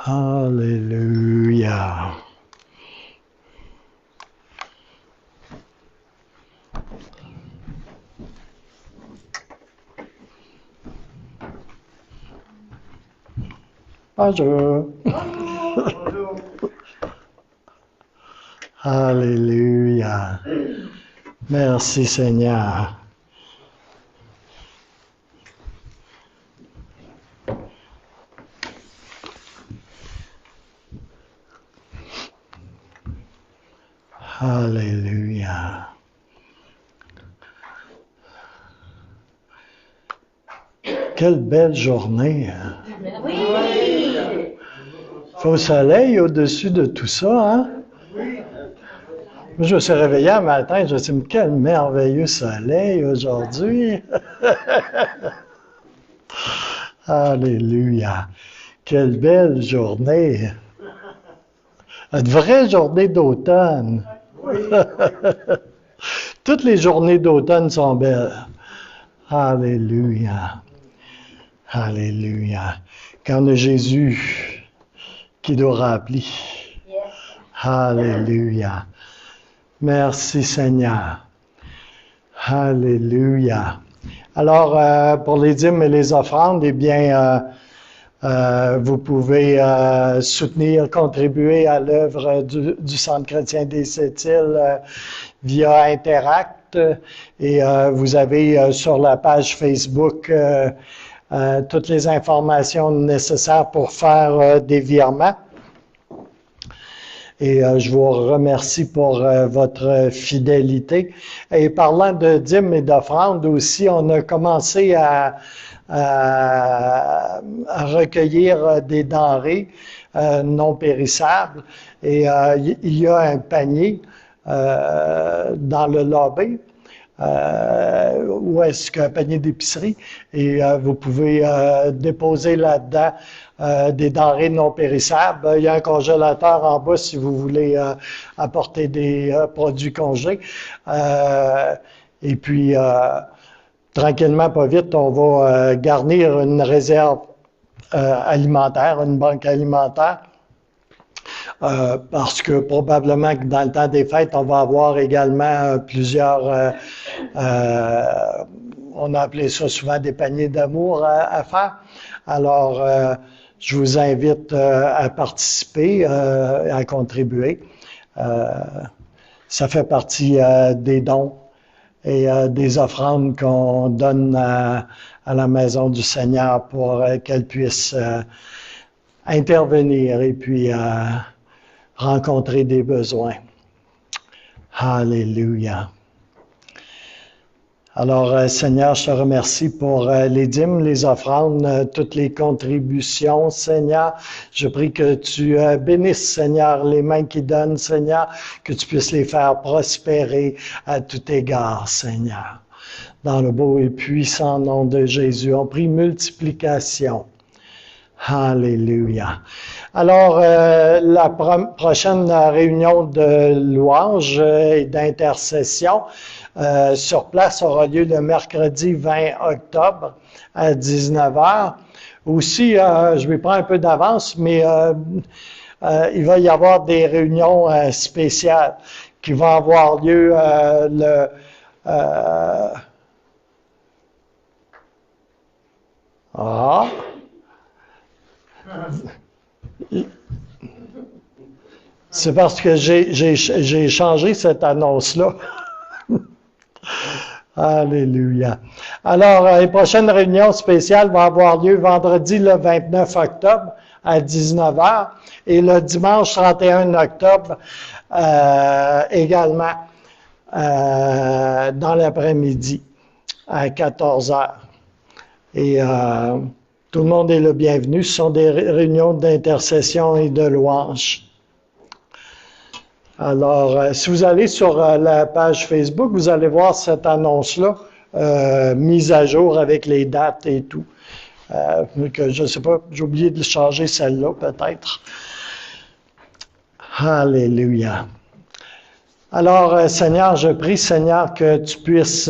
Alléluia. Bonjour. Bonjour. Alléluia. Merci Seigneur. Alléluia. Quelle belle journée. Oui. Faut soleil au-dessus de tout ça, hein? Moi, je me suis réveillé un matin, je me suis dit, quel merveilleux soleil aujourd'hui. Alléluia. Quelle belle journée. Une vraie journée d'automne. Toutes les journées d'automne sont belles. Alléluia. Alléluia. Quand on a Jésus qui nous remplit. Alléluia. Merci Seigneur. Alléluia. Alors, pour les dîmes et les offrandes, eh bien, vous pouvez soutenir, contribuer à l'œuvre du Centre chrétien des Sept-Îles via Interact. Et vous avez sur la page Facebook toutes les informations nécessaires pour faire des virements. Et je vous remercie pour votre fidélité. Et parlant de dîmes et d'offrandes aussi, on a commencé à recueillir des denrées non périssables. Et il y a un panier dans le lobby. Où est-ce qu'un panier d'épicerie et vous pouvez déposer là-dedans des denrées non périssables. Il y a un congélateur en bas si vous voulez apporter des produits congelés. Et puis, tranquillement, pas vite, on va garnir une réserve alimentaire, une banque alimentaire. Parce que probablement que dans le temps des fêtes, on va avoir également plusieurs, on a appelé ça souvent des paniers d'amour à faire. Alors, je vous invite à participer, à contribuer. Ça fait partie des dons et des offrandes qu'on donne à la maison du Seigneur pour qu'elle puisse intervenir et puis rencontrer des besoins. Alléluia. Alors, Seigneur, je te remercie pour les dîmes, les offrandes, toutes les contributions, Seigneur. Je prie que tu bénisses, Seigneur, les mains qui donnent, Seigneur, que tu puisses les faire prospérer à tout égard, Seigneur. Dans le beau et puissant nom de Jésus, on prie multiplication. Alléluia. Alors, la prochaine réunion de louange et d'intercession sur place aura lieu le mercredi 20 octobre à 19h. Aussi, je vais prendre un peu d'avance, mais il va y avoir des réunions spéciales qui vont avoir lieu C'est parce que j'ai changé cette annonce-là. Alléluia. Alors, les prochaines réunions spéciales vont avoir lieu vendredi le 29 octobre à 19h. Et le dimanche 31 octobre, également, dans l'après-midi, à 14h. Et tout le monde est le bienvenu. Ce sont des réunions d'intercession et de louange. Alors, si vous allez sur la page Facebook, vous allez voir cette annonce-là, mise à jour avec les dates et tout. Que je ne sais pas, j'ai oublié de changer celle-là peut-être. Alléluia. Alors, Seigneur, je prie, Seigneur, que tu puisses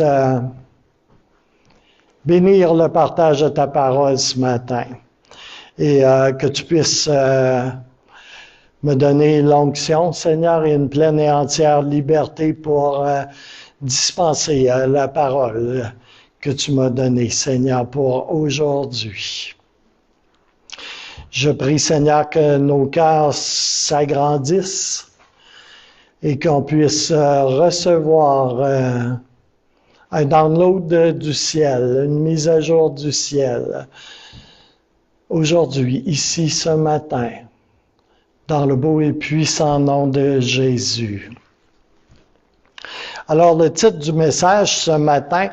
bénir le partage de ta parole ce matin et que tu puisses me donner l'onction, Seigneur, et une pleine et entière liberté pour dispenser la parole que tu m'as donnée, Seigneur, pour aujourd'hui. Je prie, Seigneur, que nos cœurs s'agrandissent et qu'on puisse recevoir un download du ciel, une mise à jour du ciel, aujourd'hui, ici, ce matin, dans le beau et puissant nom de Jésus. Alors, le titre du message ce matin,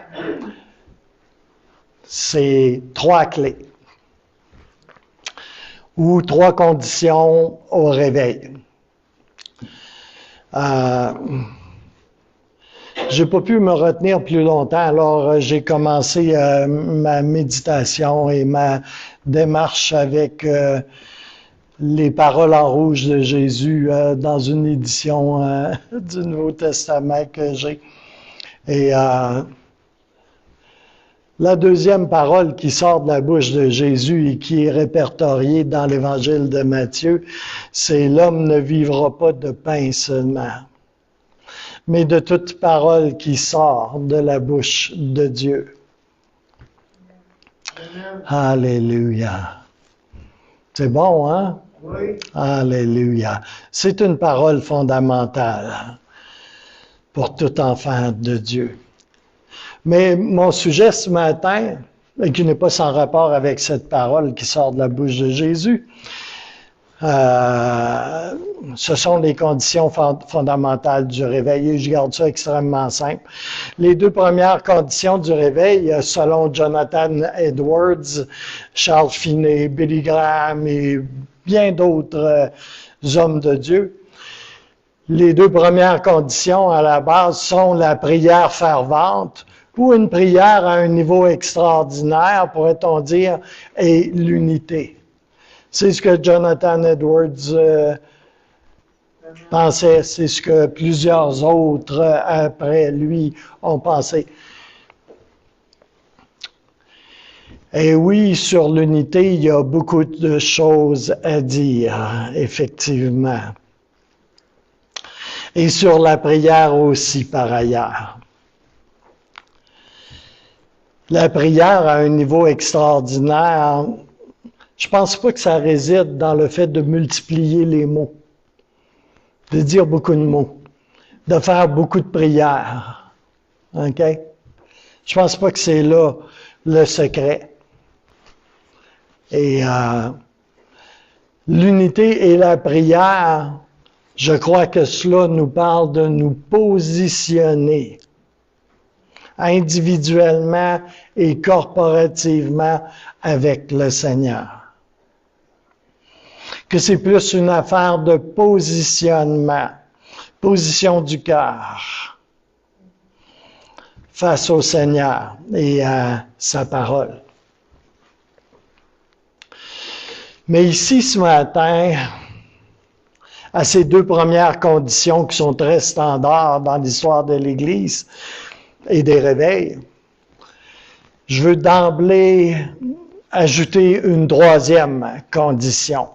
c'est 3 clés ou 3 conditions au réveil. J'ai pas pu me retenir plus longtemps, alors j'ai commencé ma méditation et ma démarche avec les paroles en rouge de Jésus dans une édition du Nouveau Testament que j'ai. Et la deuxième parole qui sort de la bouche de Jésus et qui est répertoriée dans l'Évangile de Matthieu, c'est « L'homme ne vivra pas de pain seulement, mais de toute parole qui sort de la bouche de Dieu. » Alléluia. C'est bon, hein? Oui. Alléluia. C'est une parole fondamentale pour tout enfant de Dieu. Mais mon sujet ce matin, et qui n'est pas sans rapport avec cette parole qui sort de la bouche de Jésus, ce sont les conditions fondamentales du réveil, et je garde ça extrêmement simple. Les 2 premières conditions du réveil, selon Jonathan Edwards, Charles Finney, Billy Graham et bien d'autres hommes de Dieu, les 2 premières conditions à la base sont la prière fervente, ou une prière à un niveau extraordinaire, pourrait-on dire, et l'unité. C'est ce que Jonathan Edwards pensait, c'est ce que plusieurs autres après lui ont pensé. Et oui, sur l'unité, il y a beaucoup de choses à dire, effectivement. Et sur la prière aussi, par ailleurs. La prière à un niveau extraordinaire, je ne pense pas que ça réside dans le fait de multiplier les mots, de dire beaucoup de mots, de faire beaucoup de prières. OK? Je pense pas que c'est là le secret. Et l'unité et la prière, je crois que cela nous parle de nous positionner individuellement et corporativement avec le Seigneur. Que c'est plus une affaire de positionnement, position du cœur face au Seigneur et à sa parole. Mais ici, ce matin, à ces 2 premières conditions qui sont très standards dans l'histoire de l'Église et des réveils, je veux d'emblée ajouter une 3e condition.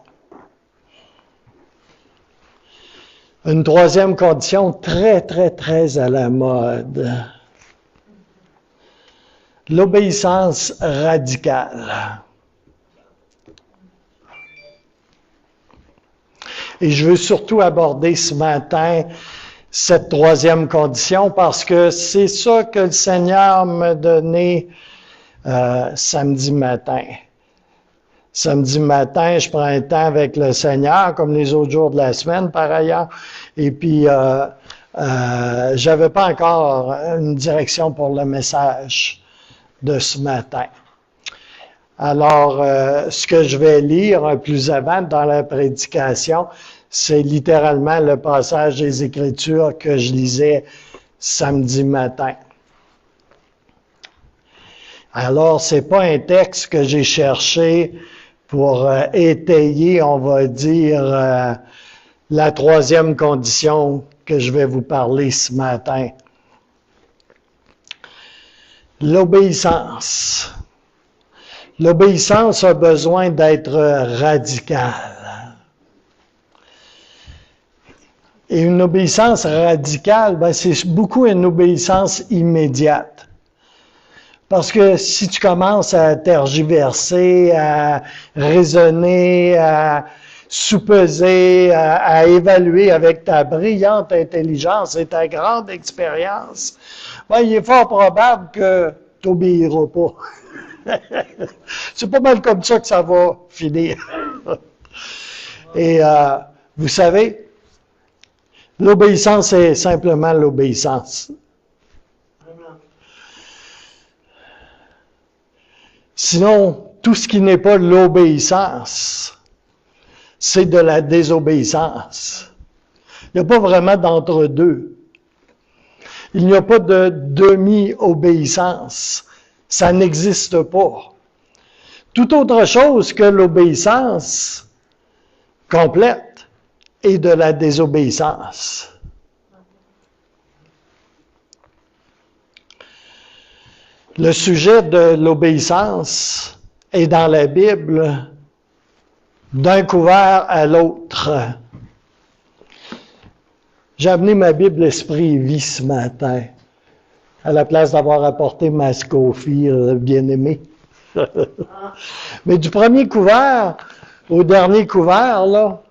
Une 3e condition très, très, très à la mode. L'obéissance radicale. Et je veux surtout aborder ce matin cette 3e condition parce que c'est ça que le Seigneur m'a donné samedi matin. Samedi matin, je prends un temps avec le Seigneur, comme les autres jours de la semaine par ailleurs. Et puis, j'avais pas encore une direction pour le message de ce matin. Alors, ce que je vais lire plus avant dans la prédication, c'est littéralement le passage des Écritures que je lisais samedi matin. Alors, c'est pas un texte que j'ai cherché pour étayer, on va dire, la troisième condition que je vais vous parler ce matin. L'obéissance. L'obéissance a besoin d'être radicale. Et une obéissance radicale, c'est beaucoup une obéissance immédiate. Parce que si tu commences à tergiverser, à raisonner, à soupeser, à évaluer avec ta brillante intelligence et ta grande expérience, il est fort probable que tu n'obéiras pas. C'est pas mal comme ça que ça va finir. Et vous savez, l'obéissance est simplement l'obéissance. Sinon, tout ce qui n'est pas l'obéissance, c'est de la désobéissance. Il n'y a pas vraiment d'entre-deux. Il n'y a pas de demi-obéissance. Ça n'existe pas. Tout autre chose que l'obéissance complète est de la désobéissance. Le sujet de l'obéissance est dans la Bible d'un couvert à l'autre. J'ai amené ma Bible Esprit et Vie ce matin, à la place d'avoir apporté ma Scofield bien-aimée. Mais du premier couvert au dernier couvert, là,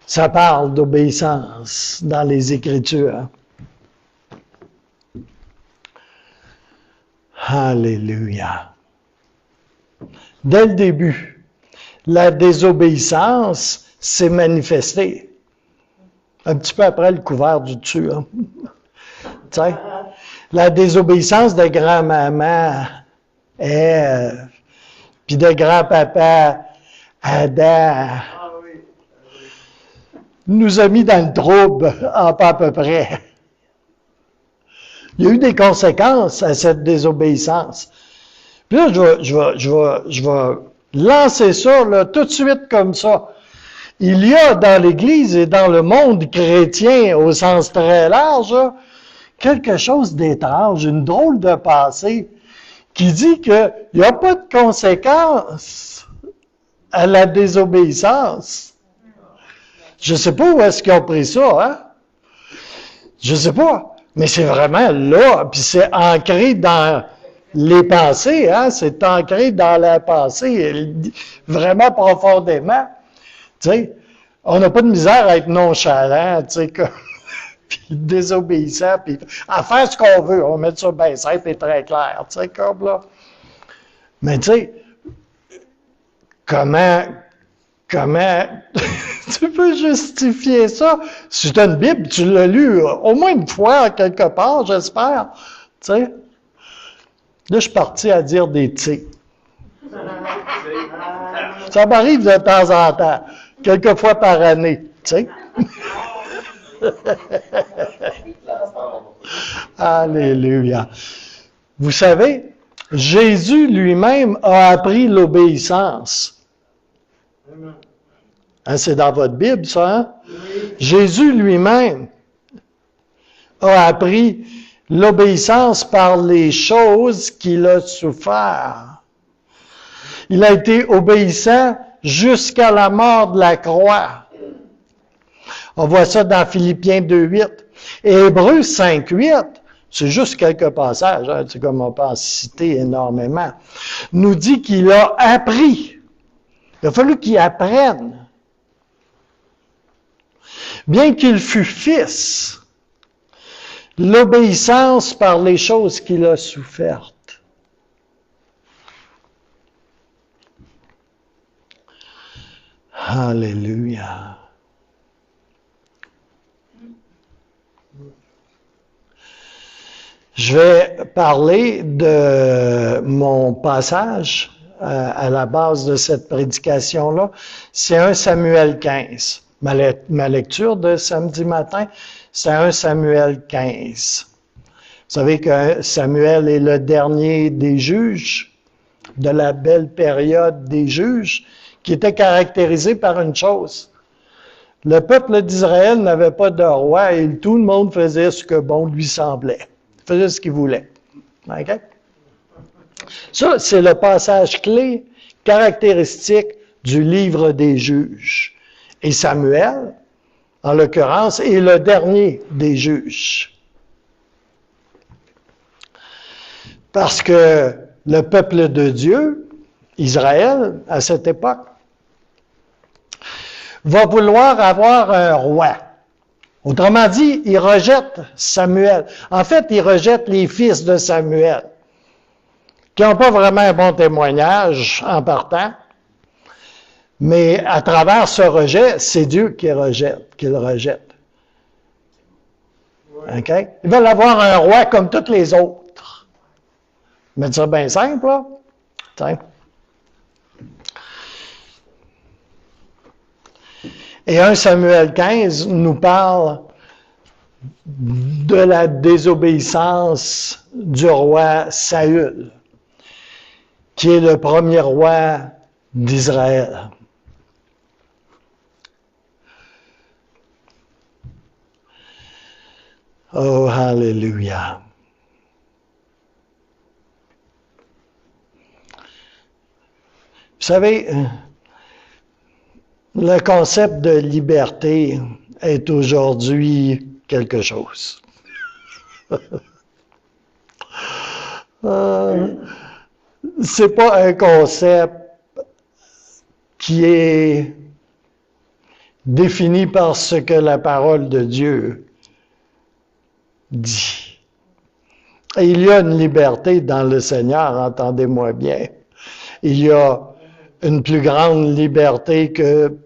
ça parle d'obéissance dans les Écritures. Alléluia. Dès le début, la désobéissance s'est manifestée. Un petit peu après le couvert du dessus. Hein? Tu sais, la désobéissance de grand-maman puis de grand-papa Adam nous a mis dans le trouble, pas à peu près. Il y a eu des conséquences à cette désobéissance. Puis là, je vais lancer ça là, tout de suite comme ça. Il y a dans l'Église et dans le monde chrétien, au sens très large, là, quelque chose d'étrange, une drôle de pensée, qui dit qu'il n'y a pas de conséquences à la désobéissance. Je ne sais pas où est-ce qu'ils ont pris ça, hein? Je ne sais pas. Mais c'est vraiment là, puis c'est ancré dans les pensées, hein? C'est ancré dans la pensée, vraiment profondément. Tu sais, on n'a pas de misère à être nonchalant, tu sais, puis désobéissant, puis à faire ce qu'on veut. On va mettre ça bien simple et très clair, tu sais, comme là. Mais tu sais, comment tu peux justifier ça? Si tu as une Bible, tu l'as lu au moins une fois, quelque part, j'espère. Tu sais? Là, je suis parti à dire des tu Ça m'arrive de temps en temps, quelques fois par année. Tu sais? Alléluia. Vous savez, Jésus lui-même a appris l'obéissance. Hein, c'est dans votre Bible, ça, hein? Oui. Jésus lui-même a appris l'obéissance par les choses qu'il a souffert. Il a été obéissant jusqu'à la mort de la croix. On voit ça dans Philippiens 2.8. Et Hébreux 5.8, c'est juste quelques passages, hein, c'est comme on peut en citer énormément, nous dit qu'il a appris. Il a fallu qu'il apprenne. Bien qu'il fût fils, l'obéissance par les choses qu'il a souffertes. Alléluia. Je vais parler de mon passage à la base de cette prédication-là. C'est 1 Samuel 15. Ma lecture de samedi matin, c'est 1 Samuel 15. Vous savez que Samuel est le dernier des juges, de la belle période des juges, qui était caractérisé par une chose. Le peuple d'Israël n'avait pas de roi et tout le monde faisait ce que bon lui semblait. Il faisait ce qu'il voulait. Okay? Ça, c'est le passage clé, caractéristique du livre des juges. Et Samuel, en l'occurrence, est le dernier des juges. Parce que le peuple de Dieu, Israël, à cette époque, va vouloir avoir un roi. Autrement dit, il rejette Samuel. En fait, il rejette les fils de Samuel, qui n'ont pas vraiment un bon témoignage en partant. Mais à travers ce rejet, c'est Dieu qui le rejette. Okay? Ils veulent avoir un roi comme tous les autres. Mais c'est bien simple, là. Tiens. Et 1 Samuel 15 nous parle de la désobéissance du roi Saül, qui est le premier roi d'Israël. Oh, hallelujah. Vous savez, le concept de liberté est aujourd'hui quelque chose. C'est pas un concept qui est défini par ce que la parole de Dieu dit. Et il y a une liberté dans le Seigneur, entendez-moi bien. Il y a une plus grande liberté que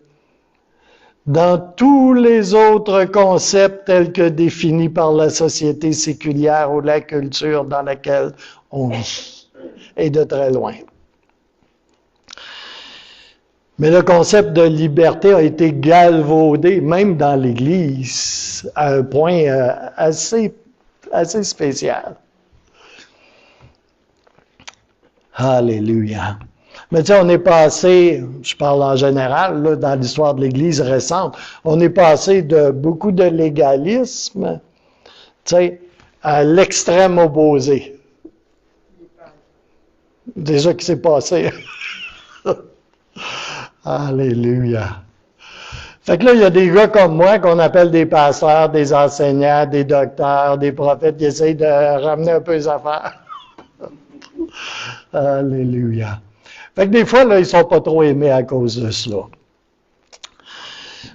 dans tous les autres concepts tels que définis par la société séculière ou la culture dans laquelle on vit, et de très loin. Mais le concept de liberté a été galvaudé, même dans l'Église, à un point assez spécial. Alléluia. Mais tu sais, on est passé, je parle en général, là, dans l'histoire de l'Église récente, on est passé de beaucoup de légalisme, tu sais, à l'extrême opposé. C'est ça qui s'est passé. Alléluia. Fait que là, il y a des gars comme moi qu'on appelle des pasteurs, des enseignants, des docteurs, des prophètes qui essayent de ramener un peu les affaires. Alléluia. Fait que des fois, là, ils ne sont pas trop aimés à cause de cela.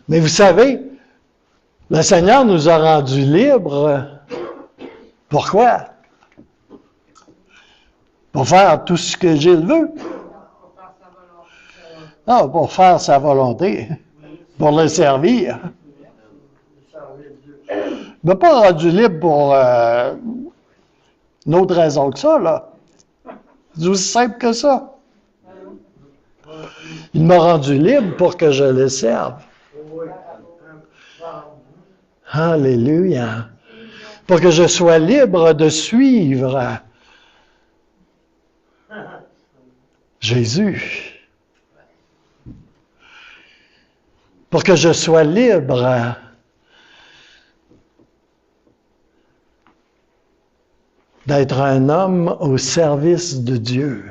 Mais vous savez, le Seigneur nous a rendus libres. Pourquoi? Pour faire tout ce que Gilles veut. Non, pour faire sa volonté. Pour le servir. Il ne m'a pas rendu libre pour une autre raison que ça, là. C'est aussi simple que ça. Il m'a rendu libre pour que je le serve. Alléluia. Pour que je sois libre de suivre Jésus. Pour que je sois libre d'être un homme au service de Dieu.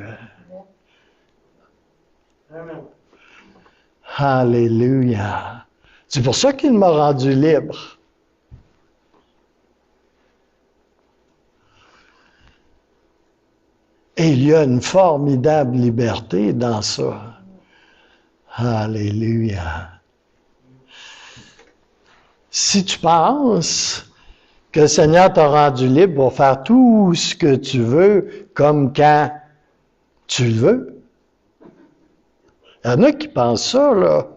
Alléluia. C'est pour ça qu'il m'a rendu libre. Et il y a une formidable liberté dans ça. Alléluia. Si tu penses que le Seigneur t'a rendu libre pour faire tout ce que tu veux, comme quand tu le veux, il y en a qui pensent ça, là.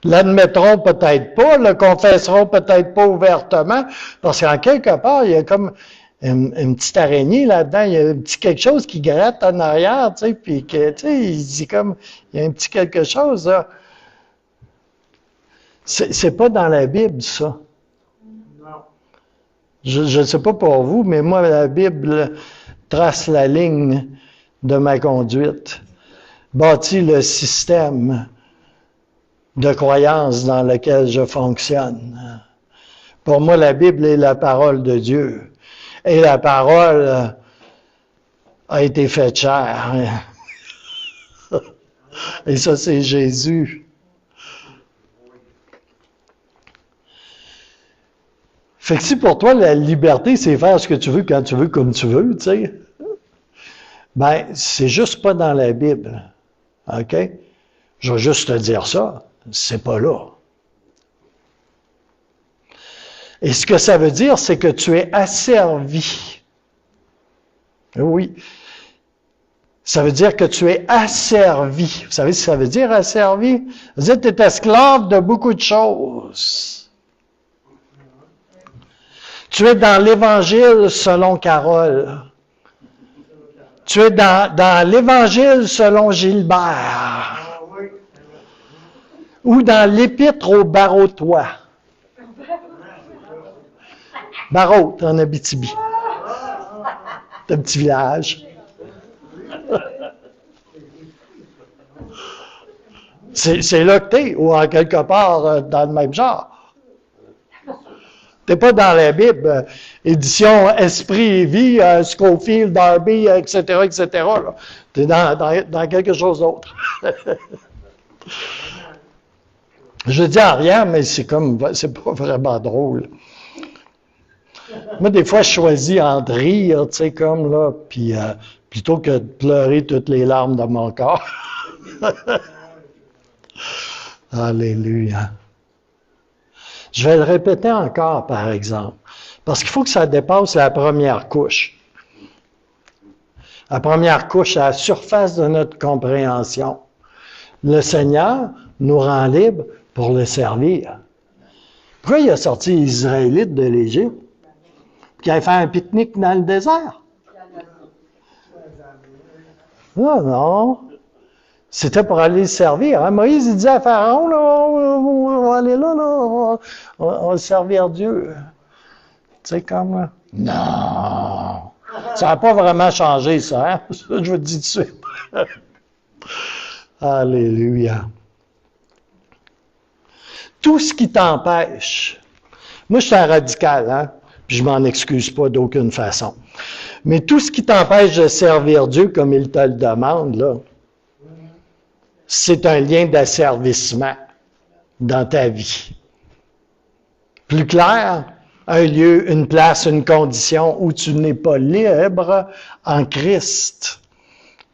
L'admettront peut-être pas, le confesseront peut-être pas ouvertement, parce qu'en quelque part, il y a comme une petite araignée là-dedans, il y a un petit quelque chose qui gratte en arrière, tu sais, puis que, tu sais, il dit comme, il y a un petit quelque chose, là. C'est pas dans la Bible, ça. Non. Je ne sais pas pour vous, mais moi, la Bible trace la ligne de ma conduite, bâtit le système de croyance dans lequel je fonctionne. Pour moi, la Bible est la parole de Dieu. Et la parole a été faite chair. Et ça, c'est Jésus. Fait que si pour toi, la liberté, c'est faire ce que tu veux, quand tu veux, comme tu veux, tu sais, ben, c'est juste pas dans la Bible. OK? Je vais juste te dire ça. C'est pas là. Et ce que ça veut dire, c'est que tu es asservi. Oui. Ça veut dire que tu es asservi. Vous savez ce que ça veut dire, asservi? Ça veut dire que tu es esclave de beaucoup de choses. Tu es dans l'Évangile selon Carole. Tu es dans l'Évangile selon Gilbert. Ou dans l'Épître aux Barotois. Barrault, en Abitibi. C'est un petit village. C'est là que t'es, ou en quelque part dans le même genre. T'es pas dans la Bible, édition Esprit et Vie, Scofield, Darby, etc., etc. T'es dans quelque chose d'autre. Je dis en rien, mais c'est pas vraiment drôle. Moi, des fois, je choisis entre rire, tu sais, comme là, puis plutôt que de pleurer toutes les larmes de mon corps. Alléluia. Je vais le répéter encore, par exemple, parce qu'il faut que ça dépasse la première couche. La première couche, à la surface de notre compréhension. Le Seigneur nous rend libres pour le servir. Pourquoi il a sorti les Israélites de l'Égypte? Qui avaient fait un pique-nique dans le désert? Non. C'était pour aller le servir. Hein? Moïse, il dit à Pharaon, là, on va aller là, on va servir Dieu. Tu sais, comme... Non! Ça n'a pas vraiment changé, ça, hein? Ça, je vous le dis tout de suite. Alléluia. Tout ce qui t'empêche... Moi, je suis un radical, hein? Puis je m'en excuse pas d'aucune façon. Mais tout ce qui t'empêche de servir Dieu comme il te le demande, là, c'est un lien d'asservissement dans ta vie. Plus clair, un lieu, une place, une condition où tu n'es pas libre en Christ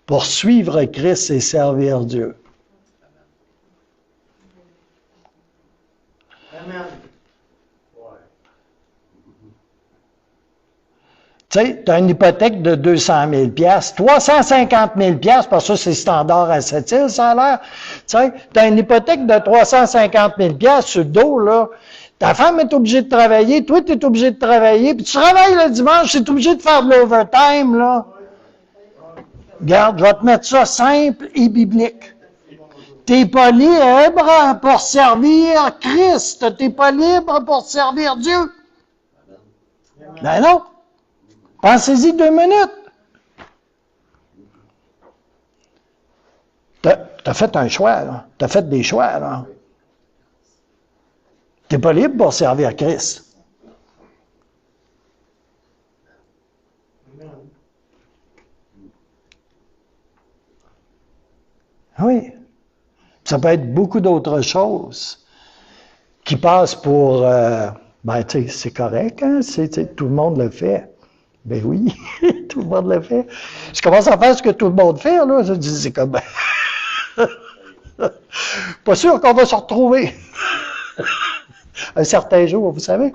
pour suivre Christ et servir Dieu. Amen. Tu sais, tu as une hypothèque de 200 000 350 000 parce que ça, c'est standard à cette île, ça a l'air. Tu sais, tu as une hypothèque de 350 000 sur le dos, là. Ta femme est obligée de travailler, toi, tu es obligé de travailler, puis tu travailles le dimanche, tu es obligé de faire de l'overtime, là. Regarde, je vais te mettre ça simple et biblique. Tu n'es pas libre pour servir Christ, tu n'es pas libre pour servir Dieu. Ben non. Pensez-y 2 minutes. T'as fait un choix, là. T'as fait des choix, là. T'es pas libre pour servir Christ. Oui. Ça peut être beaucoup d'autres choses qui passent pour... ben, tu sais, c'est correct, hein? Tout le monde le fait. Ben oui, tout le monde le fait. Je commence à faire ce que tout le monde fait, là. Je dis, c'est comme... Pas sûr qu'on va se retrouver. Un certain jour, vous savez.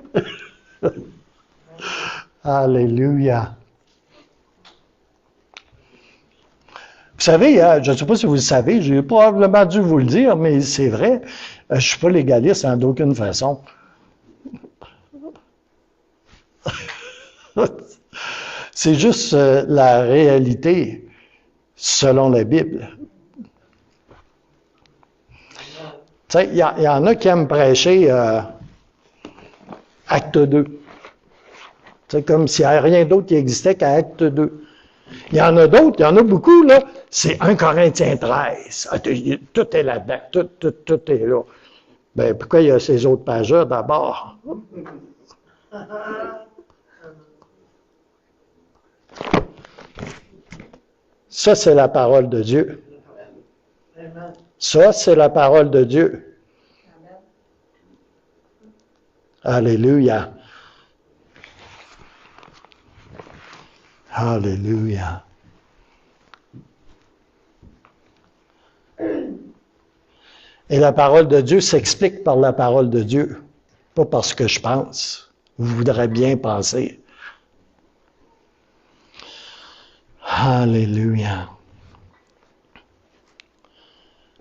Alléluia. savez, je ne sais pas si vous le savez, j'ai probablement dû vous le dire, mais c'est vrai, je ne suis pas légaliste d'aucune façon. C'est juste la réalité selon la Bible. Tu sais, il y en a qui aiment prêcher acte 2. C'est comme s'il n'y avait rien d'autre qui existait qu'à acte 2. Il y en a d'autres, il y en a beaucoup, là, c'est 1 Corinthiens 13. Tout est là-dedans, tout est là. Ben, pourquoi il y a ces autres pages-là d'abord? Ça, c'est la parole de Dieu. Ça, c'est la parole de Dieu. Alléluia. Alléluia. Et la parole de Dieu s'explique par la parole de Dieu, pas par ce que je pense. Vous voudrez bien penser. Alléluia.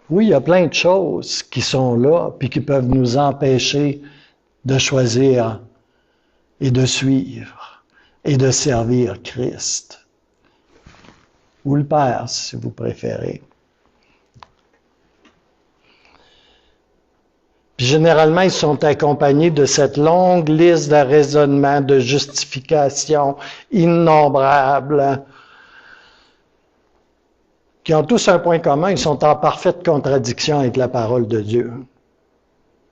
Oui, il y a plein de choses qui sont là, puis qui peuvent nous empêcher de choisir et de suivre et de servir Christ. Ou le Père, si vous préférez. Puis généralement, ils sont accompagnés de cette longue liste de raisonnements, de justifications innombrables, qui ont tous un point commun, ils sont en parfaite contradiction avec la parole de Dieu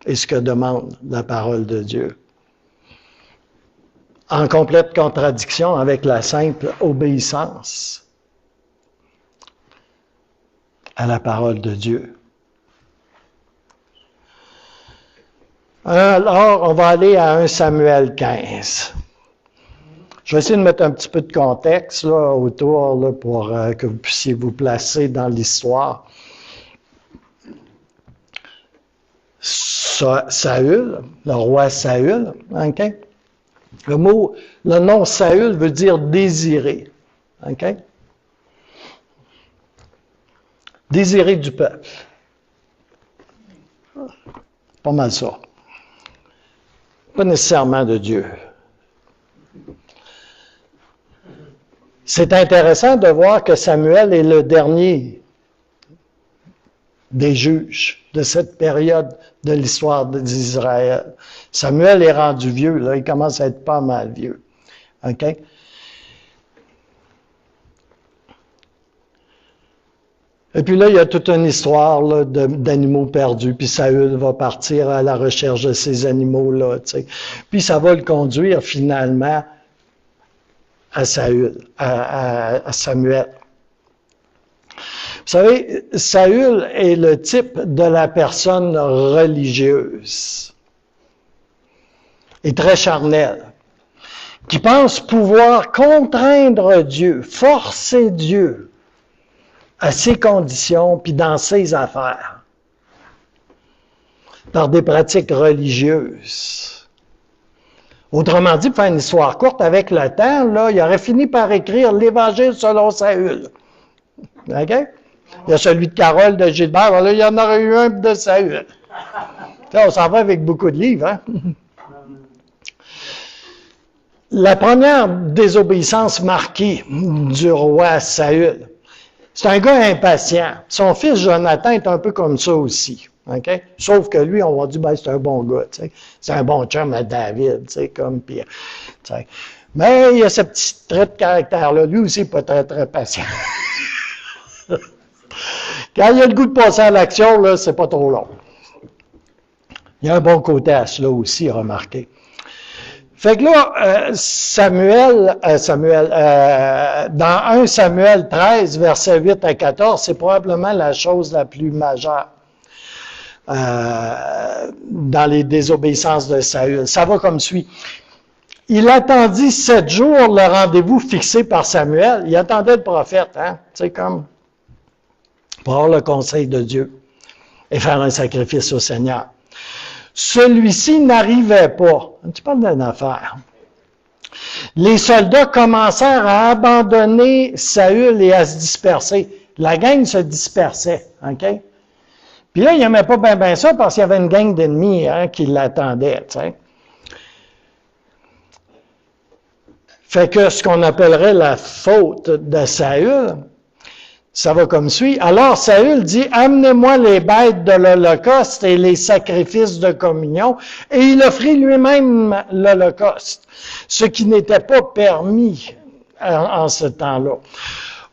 et ce que demande la parole de Dieu. En complète contradiction avec la simple obéissance à la parole de Dieu. Alors, on va aller à 1 Samuel 15. Je vais essayer de mettre un petit peu de contexte là, autour là, pour que vous puissiez vous placer dans l'histoire. Saül, le roi Saül, OK? Le nom Saül veut dire désiré, OK? Désiré du peuple. Pas mal ça. Pas nécessairement de Dieu. C'est intéressant de voir que Samuel est le dernier des juges de cette période de l'histoire d'Israël. Samuel est rendu vieux, là, il commence à être pas mal vieux. OK? Et puis là, il y a toute une histoire là, d'animaux perdus, puis Saül va partir à la recherche de ces animaux-là, tu sais. Puis ça va le conduire finalement à Saül, à Samuel. Vous savez, Saül est le type de la personne religieuse et très charnelle, qui pense pouvoir contraindre Dieu, forcer Dieu à ses conditions puis dans ses affaires, par des pratiques religieuses. Autrement dit, pour faire une histoire courte, avec le temps, là, il aurait fini par écrire l'Évangile selon Saül. OK? Il y a celui de Carole, de Gilbert, là, il y en aurait eu un de Saül. On s'en va avec beaucoup de livres, hein? La première désobéissance marquée du roi Saül, c'est un gars impatient. Son fils Jonathan est un peu comme ça aussi. Okay? Sauf que lui, on va dire, ben, c'est un bon gars, tu sais. C'est un bon chum à David, tu sais, comme pire. Tu sais. Mais il a ce petit trait de caractère-là. Lui aussi, pas très, très patient. Quand il a le goût de passer à l'action, là, c'est pas trop long. Il y a un bon côté à cela aussi, remarquez. Fait que là, dans 1 Samuel 13, versets 8 à 14, c'est probablement la chose la plus majeure dans les désobéissances de Saül. Ça va comme suit. Il attendit 7 jours le rendez-vous fixé par Samuel. Il attendait le prophète, hein, tu sais, comme pour avoir le conseil de Dieu et faire un sacrifice au Seigneur. Celui-ci n'arrivait pas. Tu parles d'une affaire. Les soldats commencèrent à abandonner Saül et à se disperser. La gang se dispersait, OK? Puis là, il n'aimait pas bien ça parce qu'il y avait une gang d'ennemis qui l'attendaient, tu sais. Fait que ce qu'on appellerait la faute de Saül, ça va comme suit. Alors Saül dit, « Amenez-moi les bêtes de l'Holocauste et les sacrifices de communion. » Et il offrit lui-même l'Holocauste, ce qui n'était pas permis en ce temps-là.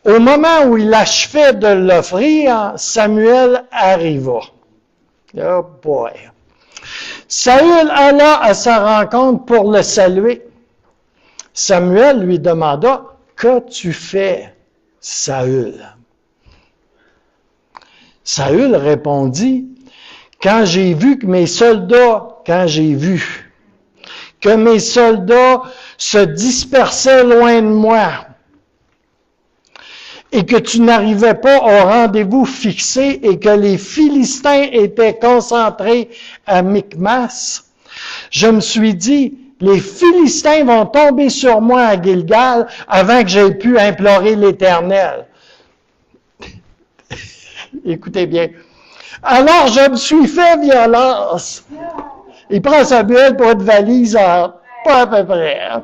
Au moment où il achevait de l'offrir, Samuel arriva. Oh boy! Saül alla à sa rencontre pour le saluer. Samuel lui demanda, « Qu'as-tu fait, Saül? » Saül répondit, « Quand j'ai vu que mes soldats se dispersaient loin de moi, et que tu n'arrivais pas au rendez-vous fixé et que les Philistins étaient concentrés à Michmas, je me suis dit, les Philistins vont tomber sur moi à Gilgal avant que j'aie pu implorer l'Éternel. » Écoutez bien. Alors je me suis fait violence. Il prend Samuel pour une valise pas à peu près. Hein?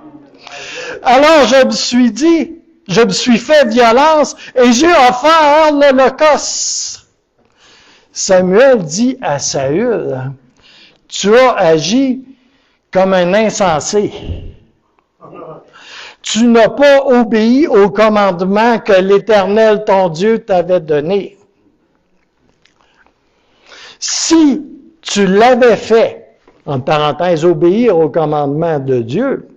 Alors je me suis fait violence et j'ai offert l'Holocauste. Samuel dit à Saül, « Tu as agi comme un insensé. Tu n'as pas obéi au commandement que l'Éternel, ton Dieu, t'avait donné. Si tu l'avais fait, en parenthèse, obéir au commandement de Dieu,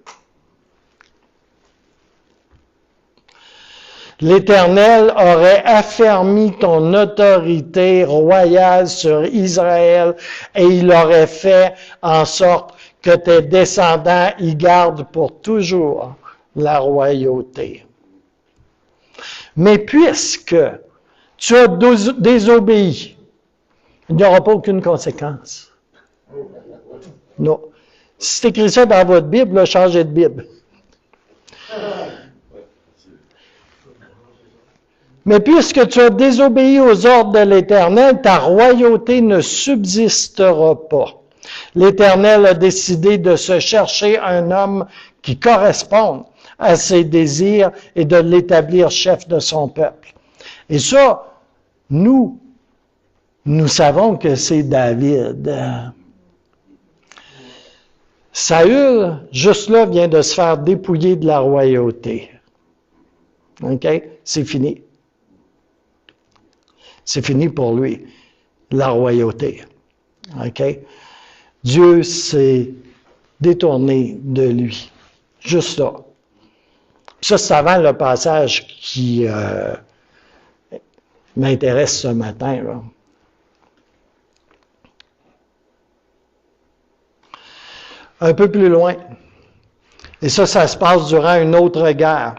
l'Éternel aurait affermi ton autorité royale sur Israël et il aurait fait en sorte que tes descendants y gardent pour toujours la royauté. Mais puisque tu as désobéi, il n'y aura pas aucune conséquence. Non. Si c'est écrit ça dans votre Bible, là, changez de Bible. Mais puisque tu as désobéi aux ordres de l'Éternel, ta royauté ne subsistera pas. L'Éternel a décidé de se chercher un homme qui corresponde à ses désirs et de l'établir chef de son peuple. Et ça, nous savons que c'est David. Saül, juste là, vient de se faire dépouiller de la royauté. OK? C'est fini. C'est fini pour lui, la royauté. OK? Dieu s'est détourné de lui. Juste là. Ça, c'est avant le passage qui m'intéresse ce matin, là. Un peu plus loin. Et ça se passe durant une autre guerre.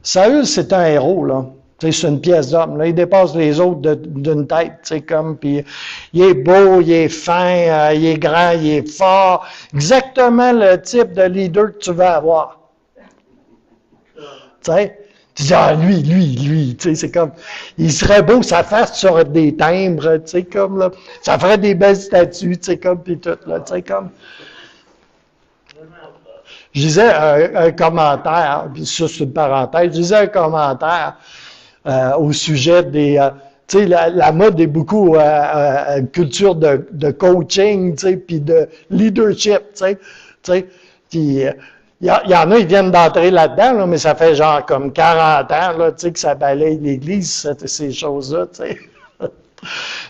Saül, c'est un héros, là. C'est une pièce d'homme. Là, il dépasse les autres d'une tête, puis il est beau, il est fin, il est grand, il est fort. Exactement le type de leader que tu veux avoir. Tu dis, lui, c'est comme, il serait beau, sa face sur des timbres, comme, là, ça ferait des belles statues, comme, puis tout, là, comme. Je disais un commentaire, puis ça c'est une parenthèse, je disais un commentaire au sujet des... tu sais, la mode est beaucoup culture de coaching, tu sais, puis de leadership, tu sais. Puis il y en a, ils viennent d'entrer là-dedans, là, mais ça fait genre comme 40 ans, là, tu sais, que ça balaye l'Église, ces choses-là, tu sais. Tu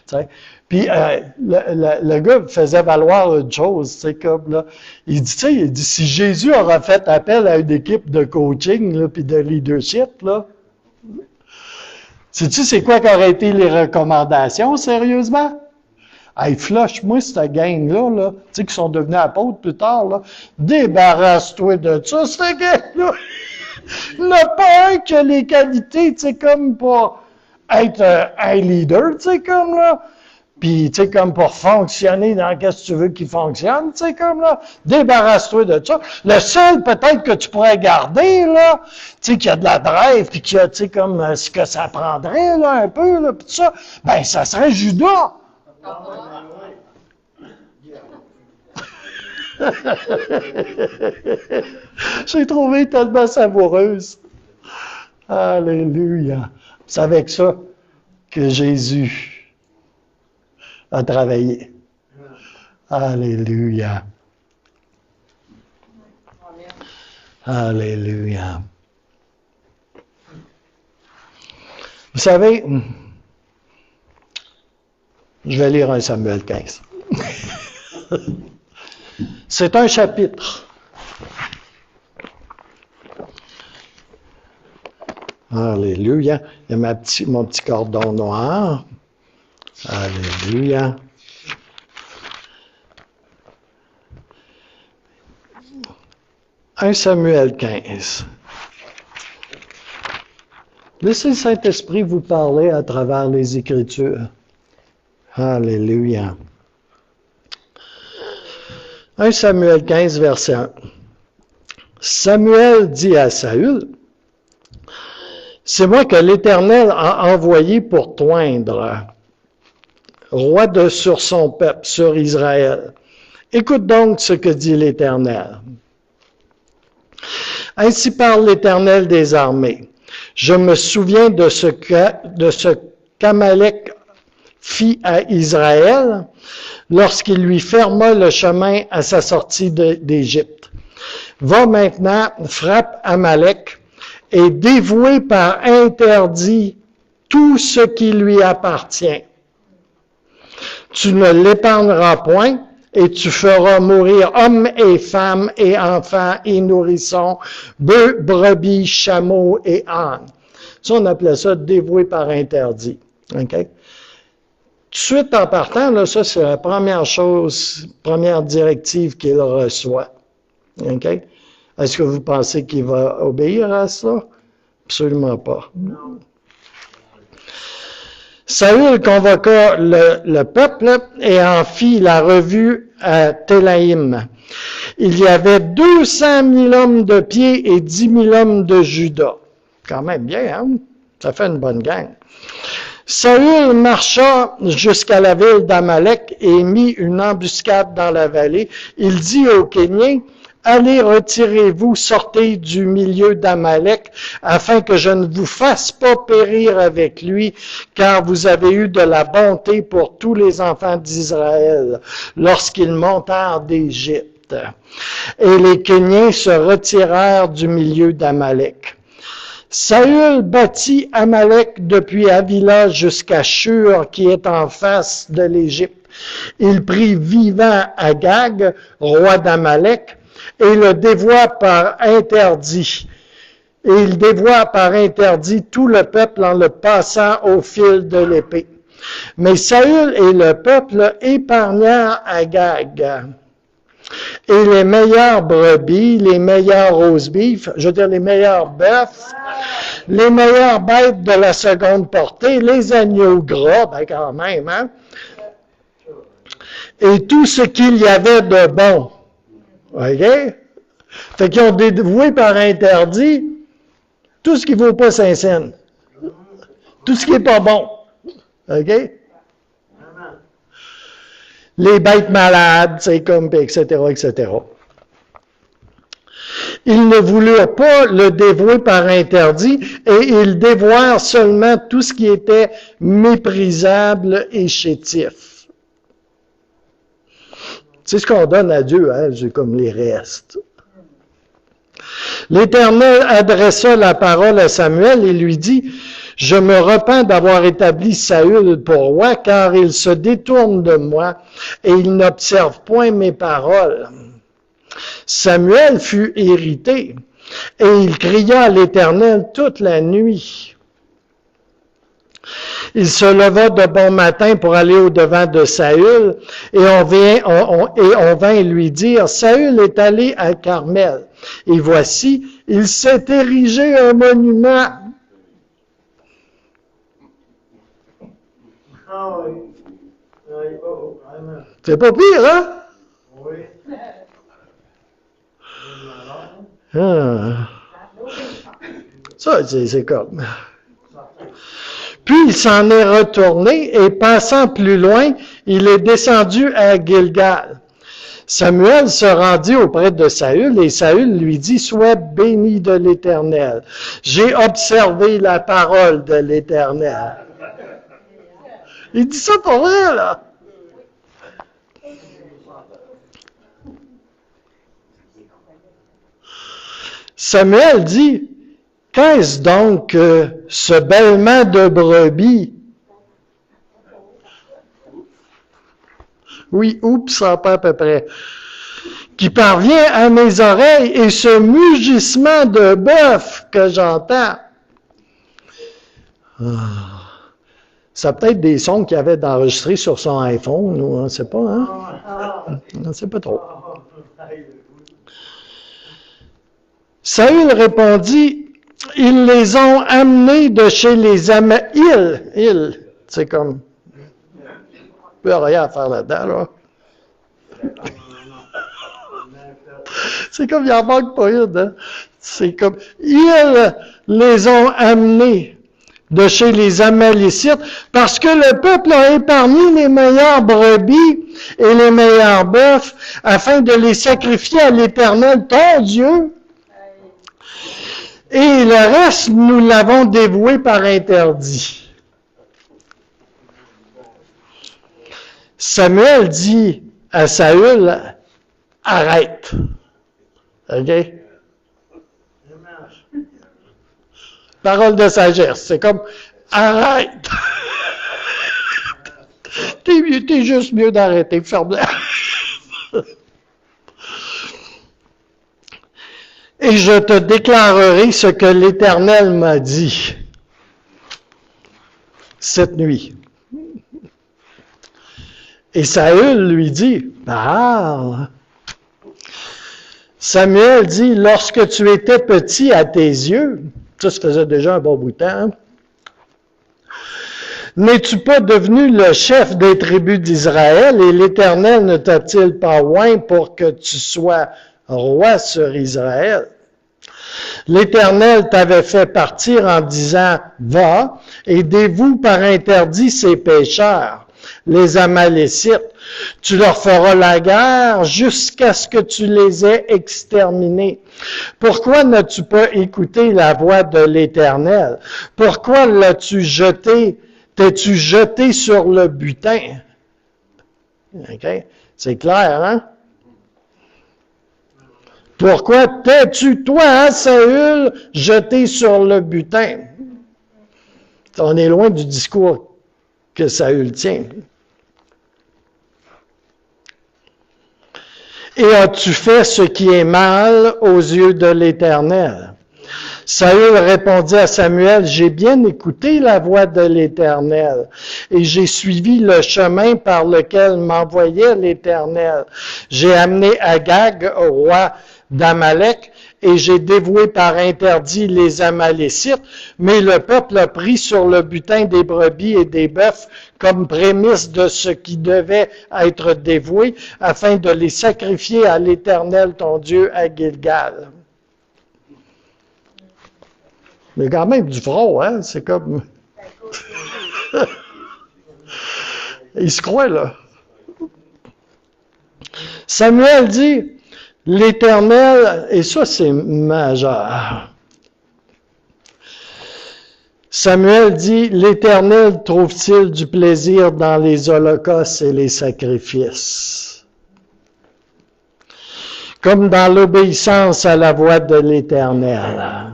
sais. Puis le gars faisait valoir une chose, tu sais, comme là, il dit, si Jésus aura fait appel à une équipe de coaching, là, puis de leadership, là, sais-tu c'est quoi qu'auraient été les recommandations, sérieusement? Hey, flush-moi cette gang-là, là, tu sais, qui sont devenus apôtres plus tard, là, débarrasse-toi de ça, cette gang-là! Il n'y en a pas un qui a les qualités, tu sais, comme pour être un leader, tu sais, comme là. Puis, tu sais, comme pour fonctionner dans qu'est-ce que tu veux qu'il fonctionne, tu sais, comme là, débarrasse-toi de ça. Le seul, peut-être, que tu pourrais garder, là, tu sais, qu'il y a de la drive, puis qu'il y a, tu sais, comme ce que ça prendrait, là, un peu, là, puis tout ça, ben, ça serait Judas. J'ai trouvé tellement savoureuse. Alléluia. C'est avec ça que Jésus a travaillé. Alléluia. Alléluia. Vous savez, je vais lire 1 Samuel 15. C'est un chapitre. Alléluia. Il y a mon petit cordon noir. Alléluia. « 1 Samuel 15. » Laissez le Saint-Esprit vous parler à travers les Écritures. Alléluia. 1 Samuel 15, verset 1. Samuel dit à Saül, « C'est moi que l'Éternel a envoyé pour t'oindre, roi sur son peuple, sur Israël. Écoute donc ce que dit l'Éternel. Ainsi parle l'Éternel des armées. Je me souviens de ce qu'Amalek fit à Israël lorsqu'il lui ferma le chemin à sa sortie d'Égypte. Va maintenant, frappe Amalek et dévouer par interdit tout ce qui lui appartient. Tu ne l'épargneras point, et tu feras mourir hommes et femmes et enfants et nourrissons, bœufs, brebis, chameaux et ânes. Ça, on appelait ça dévouer par interdit. Okay? Tout de suite en partant, là, ça c'est la première chose, première directive qu'il reçoit. Okay? Est-ce que vous pensez qu'il va obéir à ça? Absolument pas. Non. Saül convoqua le peuple et en fit la revue à Télaïm. Il y avait 200 000 hommes de pied et 10 000 hommes de Juda. Quand même bien, hein? Ça fait une bonne gang. Saül marcha jusqu'à la ville d'Amalek et mit une embuscade dans la vallée. Il dit aux Kéniens, « Allez, retirez-vous, sortez du milieu d'Amalek, afin que je ne vous fasse pas périr avec lui, car vous avez eu de la bonté pour tous les enfants d'Israël, lorsqu'ils montèrent d'Égypte. » Et les Kéniens se retirèrent du milieu d'Amalek. Saül bâtit Amalek depuis Havila jusqu'à Shur, qui est en face de l'Égypte. Il prit vivant Agag, roi d'Amalek, et le dévoua par interdit. Et il dévoua par interdit tout le peuple en le passant au fil de l'épée. Mais Saül et le peuple épargnèrent Agag. Et les meilleures brebis, les meilleurs roast beef, je veux dire les meilleurs bœufs, les meilleures bêtes de la seconde portée, les agneaux gras, ben quand même, hein? Et tout ce qu'il y avait de bon. OK? Fait qu'ils ont dévoué par interdit tout ce qui ne vaut pas 5 cents. Tout ce qui n'est pas bon. OK? Les bêtes malades, c'est comme, etc., etc. Ils ne voulurent pas le dévouer par interdit et ils dévouèrent seulement tout ce qui était méprisable et chétif. C'est ce qu'on donne à Dieu, hein, c'est comme les restes. L'Éternel adressa la parole à Samuel et lui dit, « Je me repens d'avoir établi Saül pour roi, car il se détourne de moi et il n'observe point mes paroles. » Samuel fut irrité et il cria à l'Éternel toute la nuit. Il se leva de bon matin pour aller au-devant de Saül, et on vint lui dire, « Saül est allé à Carmel, et voici, il s'est érigé un monument. » Amen. C'est pas pire, hein? Oui. Ah. Ça, c'est comme... Puis il s'en est retourné et passant plus loin, il est descendu à Gilgal. Samuel se rendit auprès de Saül et Saül lui dit, « Sois béni de l'Éternel. J'ai observé la parole de l'Éternel. » Il dit ça pour vrai, là. Samuel dit, « Qu'est-ce donc ce bêlement de brebis? » Oui, oups, ça pas à peu près. Qui parvient à mes oreilles et ce mugissement de bœuf que j'entends. Ça peut être des sons qu'il avait enregistrés sur son iPhone, ou on ne sait pas, hein? On ne sait pas trop. Saül répondit, « Ils les ont amenés de chez les Amalécites. » Ils, c'est comme... Il n'y a rien à faire là-dedans, là. C'est comme, il n'en manque pas une, hein? C'est comme, ils les ont amenés de chez les Amalécites parce que le peuple a épargné les meilleures brebis et les meilleurs bœufs afin de les sacrifier à l'Éternel, ton Dieu. Et le reste, nous l'avons dévoué par interdit. Samuel dit à Saül, arrête. OK? Parole de sagesse. C'est comme, arrête. T'es juste mieux d'arrêter. Ferme-la. Et je te déclarerai ce que l'Éternel m'a dit cette nuit. Et Saül lui dit, parle. Samuel dit, lorsque tu étais petit à tes yeux, ça faisait déjà un bon bout de temps, hein? N'es-tu pas devenu le chef des tribus d'Israël et l'Éternel ne t'a-t-il pas oint pour que tu sois roi sur Israël? L'Éternel t'avait fait partir en disant, va et dévoue par interdit ces pécheurs, les Amalécites. Tu leur feras la guerre jusqu'à ce que tu les aies exterminés. Pourquoi n'as-tu pas écouté la voix de l'Éternel? Pourquoi t'es-tu jeté sur le butin? OK? C'est clair, hein? Pourquoi t'es-tu, toi, Saül, jeté sur le butin? On est loin du discours que Saül tient. Et as-tu fait ce qui est mal aux yeux de l'Éternel? Saül répondit à Samuel, j'ai bien écouté la voix de l'Éternel et j'ai suivi le chemin par lequel m'envoyait l'Éternel. J'ai amené Agag, au roi d'Amalek, et j'ai dévoué par interdit les Amalécites, mais le peuple a pris sur le butin des brebis et des bœufs comme prémisse de ce qui devait être dévoué, afin de les sacrifier à l'Éternel ton Dieu à Gilgal. Mais quand même du front, hein? C'est comme... Il se croit, là. Samuel dit, l'Éternel, et ça c'est majeur. Samuel dit, l'Éternel trouve-t-il du plaisir dans les holocaustes et les sacrifices? Comme dans l'obéissance à la voix de l'Éternel.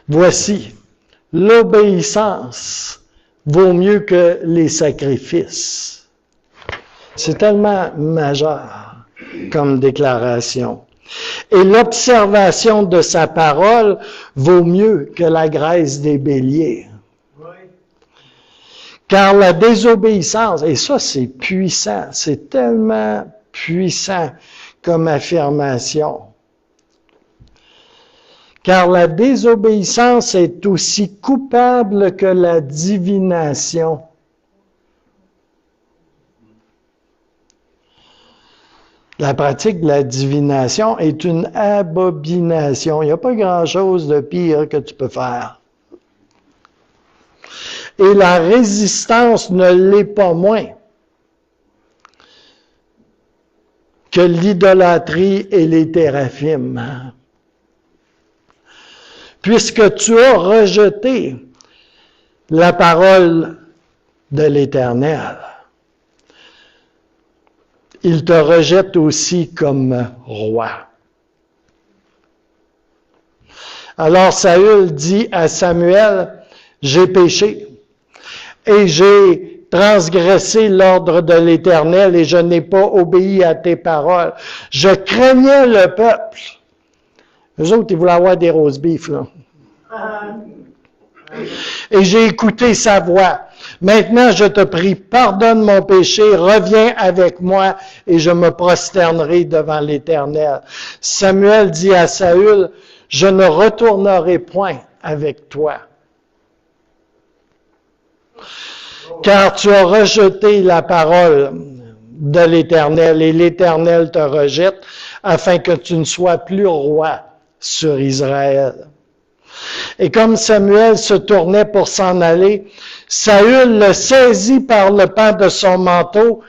Voici, l'obéissance vaut mieux que les sacrifices. C'est tellement majeur comme déclaration. Et l'observation de sa parole vaut mieux que la graisse des béliers. Oui. Car la désobéissance, et ça c'est puissant, c'est tellement puissant comme affirmation. car la désobéissance est aussi coupable que la divination. La pratique de la divination est une abomination. Il n'y a pas grand-chose de pire que tu peux faire. Et la résistance ne l'est pas moins que l'idolâtrie et les téraphim. Puisque tu as rejeté la parole de l'Éternel, il te rejette aussi comme roi. Alors Saül dit à Samuel, « J'ai péché et j'ai transgressé l'ordre de l'Éternel et je n'ai pas obéi à tes paroles. Je craignais le peuple. » Eux autres, ils voulaient avoir des roast beef, là. Et j'ai écouté sa voix. Maintenant, je te prie, pardonne mon péché, reviens avec moi et je me prosternerai devant l'Éternel. Samuel dit à Saül, je ne retournerai point avec toi, car tu as rejeté la parole de l'Éternel et l'Éternel te rejette afin que tu ne sois plus roi sur Israël. Et comme Samuel se tournait pour s'en aller, Saül le saisit par le pan de son manteau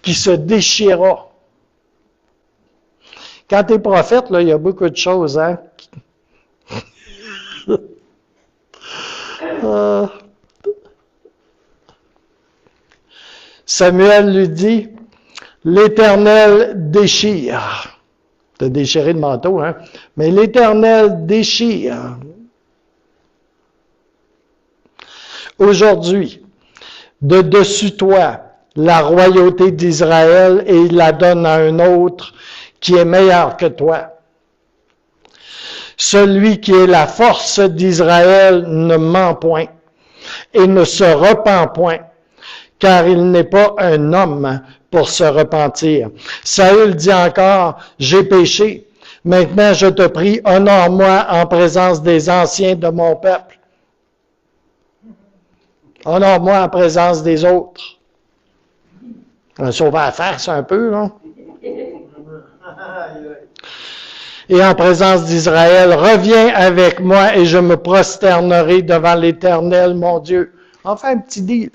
qui se déchira. Quand tu es prophète, là, il y a beaucoup de choses, hein? Samuel lui dit, l'Éternel déchire. Tu as déchiré le manteau, hein? Mais l'Éternel déchire. Aujourd'hui, de dessus toi, la royauté d'Israël et il la donne à un autre qui est meilleur que toi. Celui qui est la force d'Israël ne ment point et ne se repent point, car il n'est pas un homme pour se repentir. Saül dit encore, j'ai péché. Maintenant, je te prie, honore-moi en présence des anciens de mon peuple. Honore-moi en présence des autres. On a sauvé la farce un peu, non? Et en présence d'Israël, reviens avec moi et je me prosternerai devant l'Éternel, mon Dieu. Enfin, un petit deal.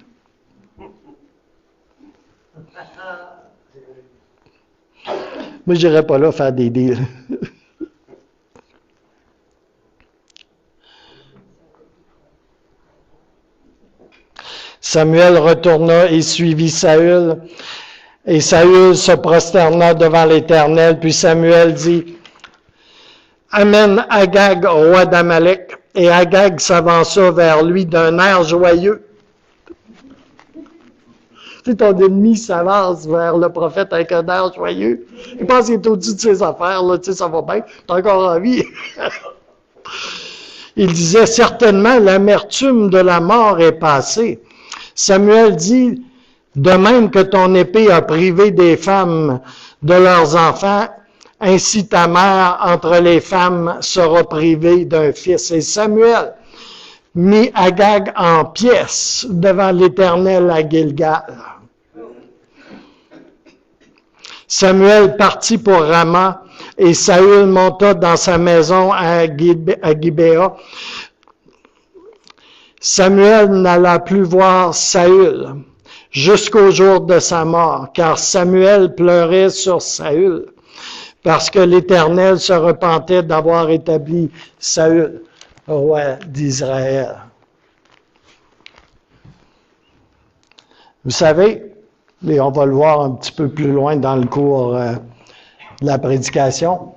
Moi, je n'irai pas là faire des deals. Samuel retourna et suivit Saül. Et Saül se prosterna devant l'Éternel. Puis Samuel dit, amène Agag, roi d'Amalek. Et Agag s'avança vers lui d'un air joyeux. Tu sais, ton ennemi s'avance vers le prophète avec un air joyeux. Il pense qu'il est au-dessus de ses affaires, là, tu sais, ça va bien, t'as encore envie. Il disait, certainement, l'amertume de la mort est passée. Samuel dit, de même que ton épée a privé des femmes de leurs enfants, ainsi ta mère entre les femmes sera privée d'un fils. Et Samuel mit Agag en pièces devant l'Éternel à Gilgal. Samuel partit pour Rama et Saül monta dans sa maison à Gibéa. Samuel n'alla plus voir Saül jusqu'au jour de sa mort, car Samuel pleurait sur Saül, parce que l'Éternel se repentait d'avoir établi Saül, roi d'Israël. Vous savez, et on va le voir un petit peu plus loin dans le cours de la prédication,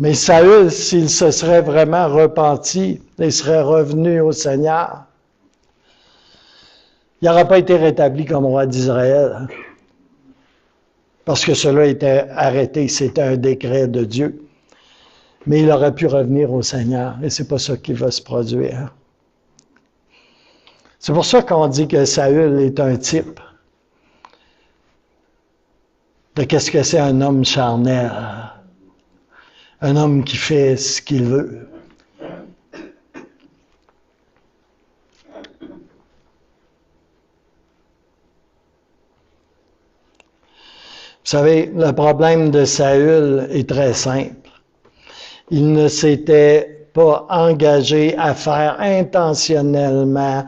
mais Saül, s'il se serait vraiment repenti et serait revenu au Seigneur, il n'aurait pas été rétabli comme roi d'Israël. Parce que cela était arrêté, c'était un décret de Dieu. Mais il aurait pu revenir au Seigneur, et c'est pas ça qui va se produire. C'est pour ça qu'on dit que Saül est un type de qu'est-ce que c'est un homme charnel. Un homme qui fait ce qu'il veut. savez, le problème de Saül est très simple. Il ne s'était pas engagé à faire intentionnellement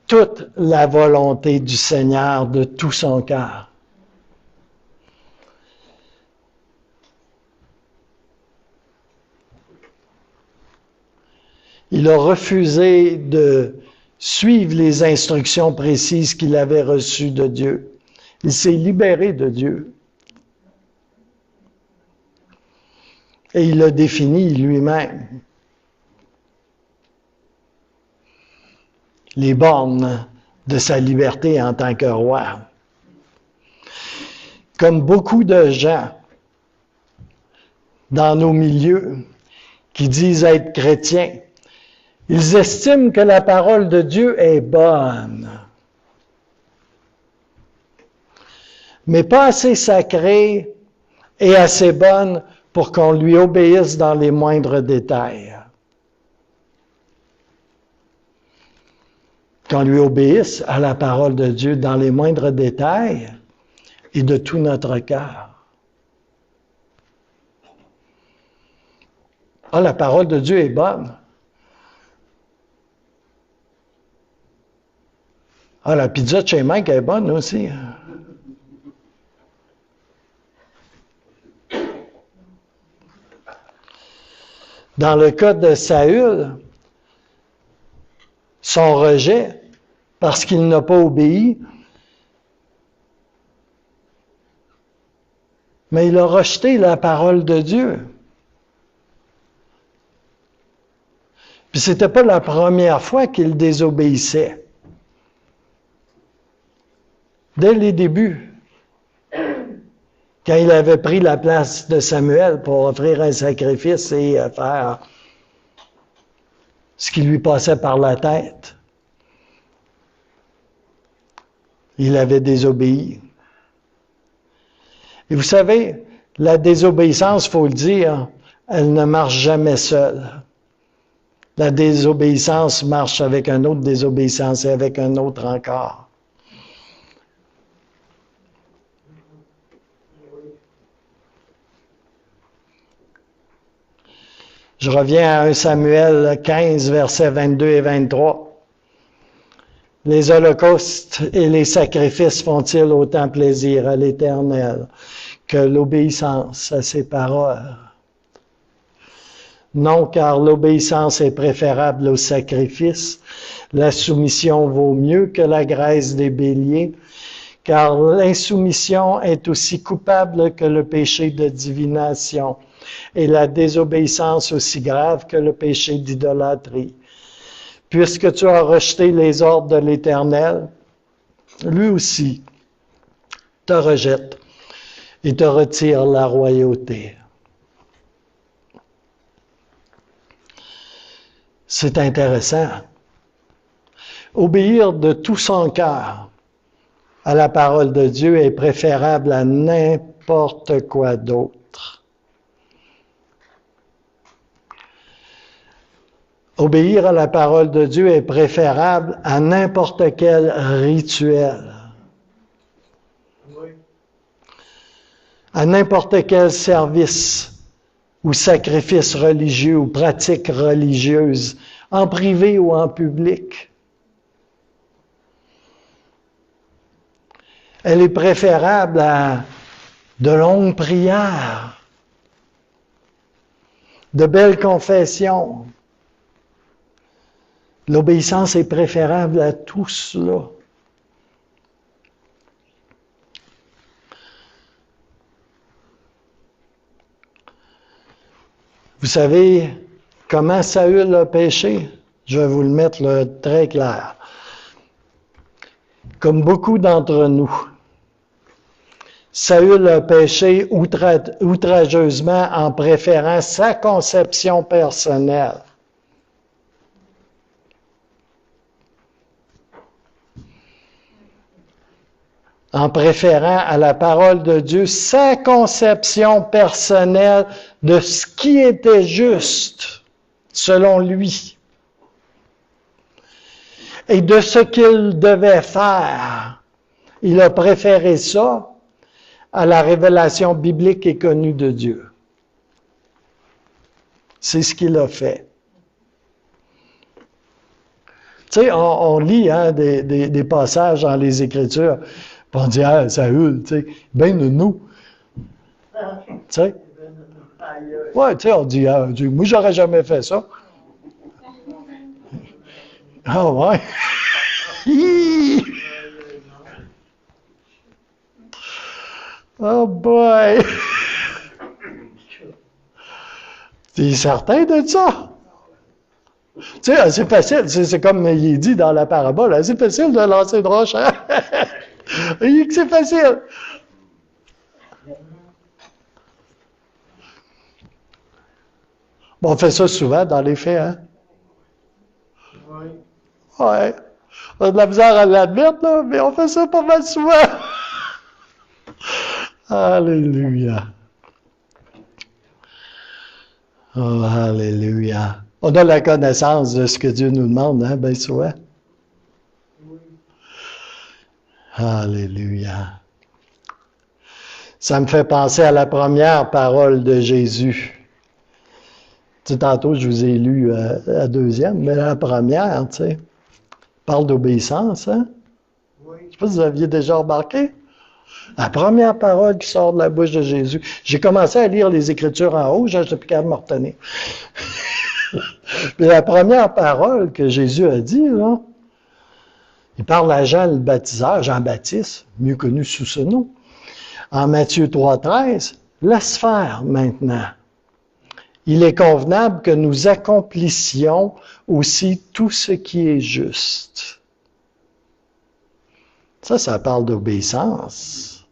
toute la volonté du Seigneur de tout son cœur. Il a refusé de suivre les instructions précises qu'il avait reçues de Dieu. Il s'est libéré de Dieu. Et il a défini lui-même les bornes de sa liberté en tant que roi. Comme beaucoup de gens dans nos milieux qui disent être chrétiens, ils estiment que la parole de Dieu est bonne, mais pas assez sacrée et assez bonne pour qu'on lui obéisse dans les moindres détails. Qu'on lui obéisse à la parole de Dieu dans les moindres détails et de tout notre cœur. Ah, la parole de Dieu est bonne. Ah, la pizza de chez Mike est bonne aussi. Dans le cas de Saül, son rejet, parce qu'il n'a pas obéi, mais il a rejeté la parole de Dieu. Puis c'était pas la première fois qu'il désobéissait. Dès les débuts, quand il avait pris la place de Samuel pour offrir un sacrifice et faire ce qui lui passait par la tête, il avait désobéi. Et vous savez, la désobéissance, il faut le dire, elle ne marche jamais seule. La désobéissance marche avec une autre désobéissance et avec un autre encore. Je reviens à 1 Samuel 15, versets 22 et 23. Les holocaustes et les sacrifices font-ils autant plaisir à l'Éternel que l'obéissance à ses paroles? Non, car l'obéissance est préférable au sacrifice. La soumission vaut mieux que la graisse des béliers, car l'insoumission est aussi coupable que le péché de divination, et la désobéissance aussi grave que le péché d'idolâtrie. Puisque tu as rejeté les ordres de l'Éternel, lui aussi te rejette et te retire la royauté. C'est intéressant. Obéir de tout son cœur à la parole de Dieu est préférable à n'importe quoi d'autre. Obéir à la parole de Dieu est préférable à n'importe quel rituel, à n'importe quel service ou sacrifice religieux ou pratique religieuse, en privé ou en public. Elle est préférable à de longues prières, de belles confessions. L'obéissance est préférable à tout cela. Vous savez comment Saül a péché? Je vais vous le mettre là, très clair. Comme beaucoup d'entre nous, Saül a péché outrageusement en préférant sa conception personnelle. En préférant à la parole de Dieu sa conception personnelle de ce qui était juste, selon lui, et de ce qu'il devait faire. Il a préféré ça à la révélation biblique et connue de Dieu. C'est ce qu'il a fait. Tu sais, on lit des passages dans les Écritures, puis on dit, ah, Saül, tu sais, ben nous. Tu sais? Ouais, tu sais, on dit, ah, moi, j'aurais jamais fait ça. Ah, ouais. Oh boy! T'es certain de ça? Tu sais, c'est facile, c'est comme il est dit dans la parabole, c'est facile de lancer une roche. Hein? Il dit que c'est facile. Bon, on fait ça souvent dans les faits, hein? Oui. Ouais. On a de la misère à l'admettre, là, mais on fait ça pas mal souvent. Alléluia. Oh, alléluia. On a la connaissance de ce que Dieu nous demande, hein, bien souvent. Oui. Alléluia. Ça me fait penser à la première parole de Jésus. Tu sais, tantôt, je vous ai lu la deuxième, mais la première, tu sais, parle d'obéissance, hein? Oui. Je ne sais pas si vous aviez déjà remarqué. La première parole qui sort de la bouche de Jésus. J'ai commencé à lire les Écritures en haut, je n'étais plus capable de me retenir. Puis la première parole que Jésus a dit, là, il parle à Jean le baptiseur, Jean-Baptiste, mieux connu sous ce nom. En Matthieu 3,13, laisse faire maintenant. Il est convenable que nous accomplissions aussi tout ce qui est juste. Ça parle d'obéissance.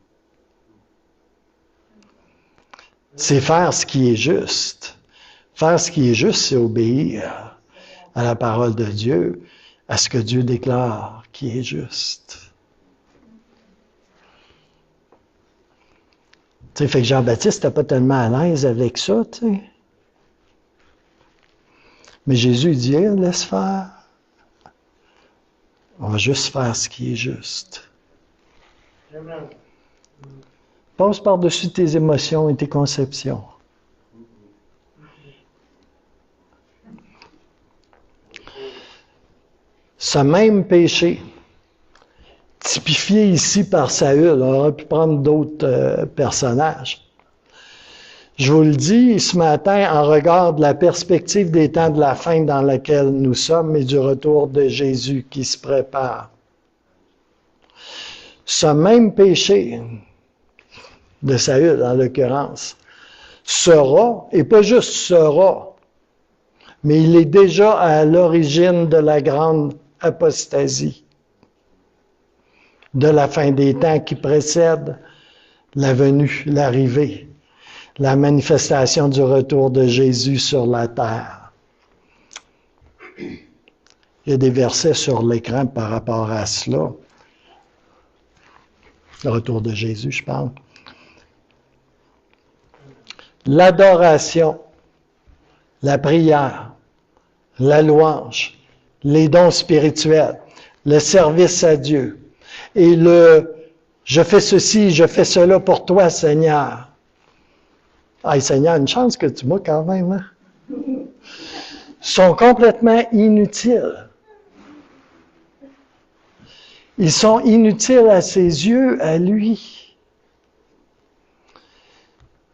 C'est faire ce qui est juste. Faire ce qui est juste, c'est obéir à la parole de Dieu, à ce que Dieu déclare qui est juste. Tu sais, fait que Jean-Baptiste n'était pas tellement à l'aise avec ça, tu sais. Mais Jésus dit, laisse faire. On va juste faire ce qui est juste. Amen. Passe par-dessus tes émotions et tes conceptions. Ce même péché, typifié ici par Saül, on aurait pu prendre d'autres personnages. Je vous le dis ce matin en regard de la perspective des temps de la fin dans laquelle nous sommes et du retour de Jésus qui se prépare. Ce même péché de Saül, en l'occurrence, sera, et pas juste sera, mais il est déjà à l'origine de la grande apostasie, de la fin des temps qui précède la venue, l'arrivée, la manifestation du retour de Jésus sur la terre. Il y a des versets sur l'écran par rapport à cela. Le retour de Jésus, je parle. L'adoration, la prière, la louange, les dons spirituels, le service à Dieu et le « je fais ceci, je fais cela pour toi, Seigneur ». Ah, Seigneur, une chance que tu m'as quand même, hein? Sont complètement inutiles. Ils sont inutiles à ses yeux, à lui,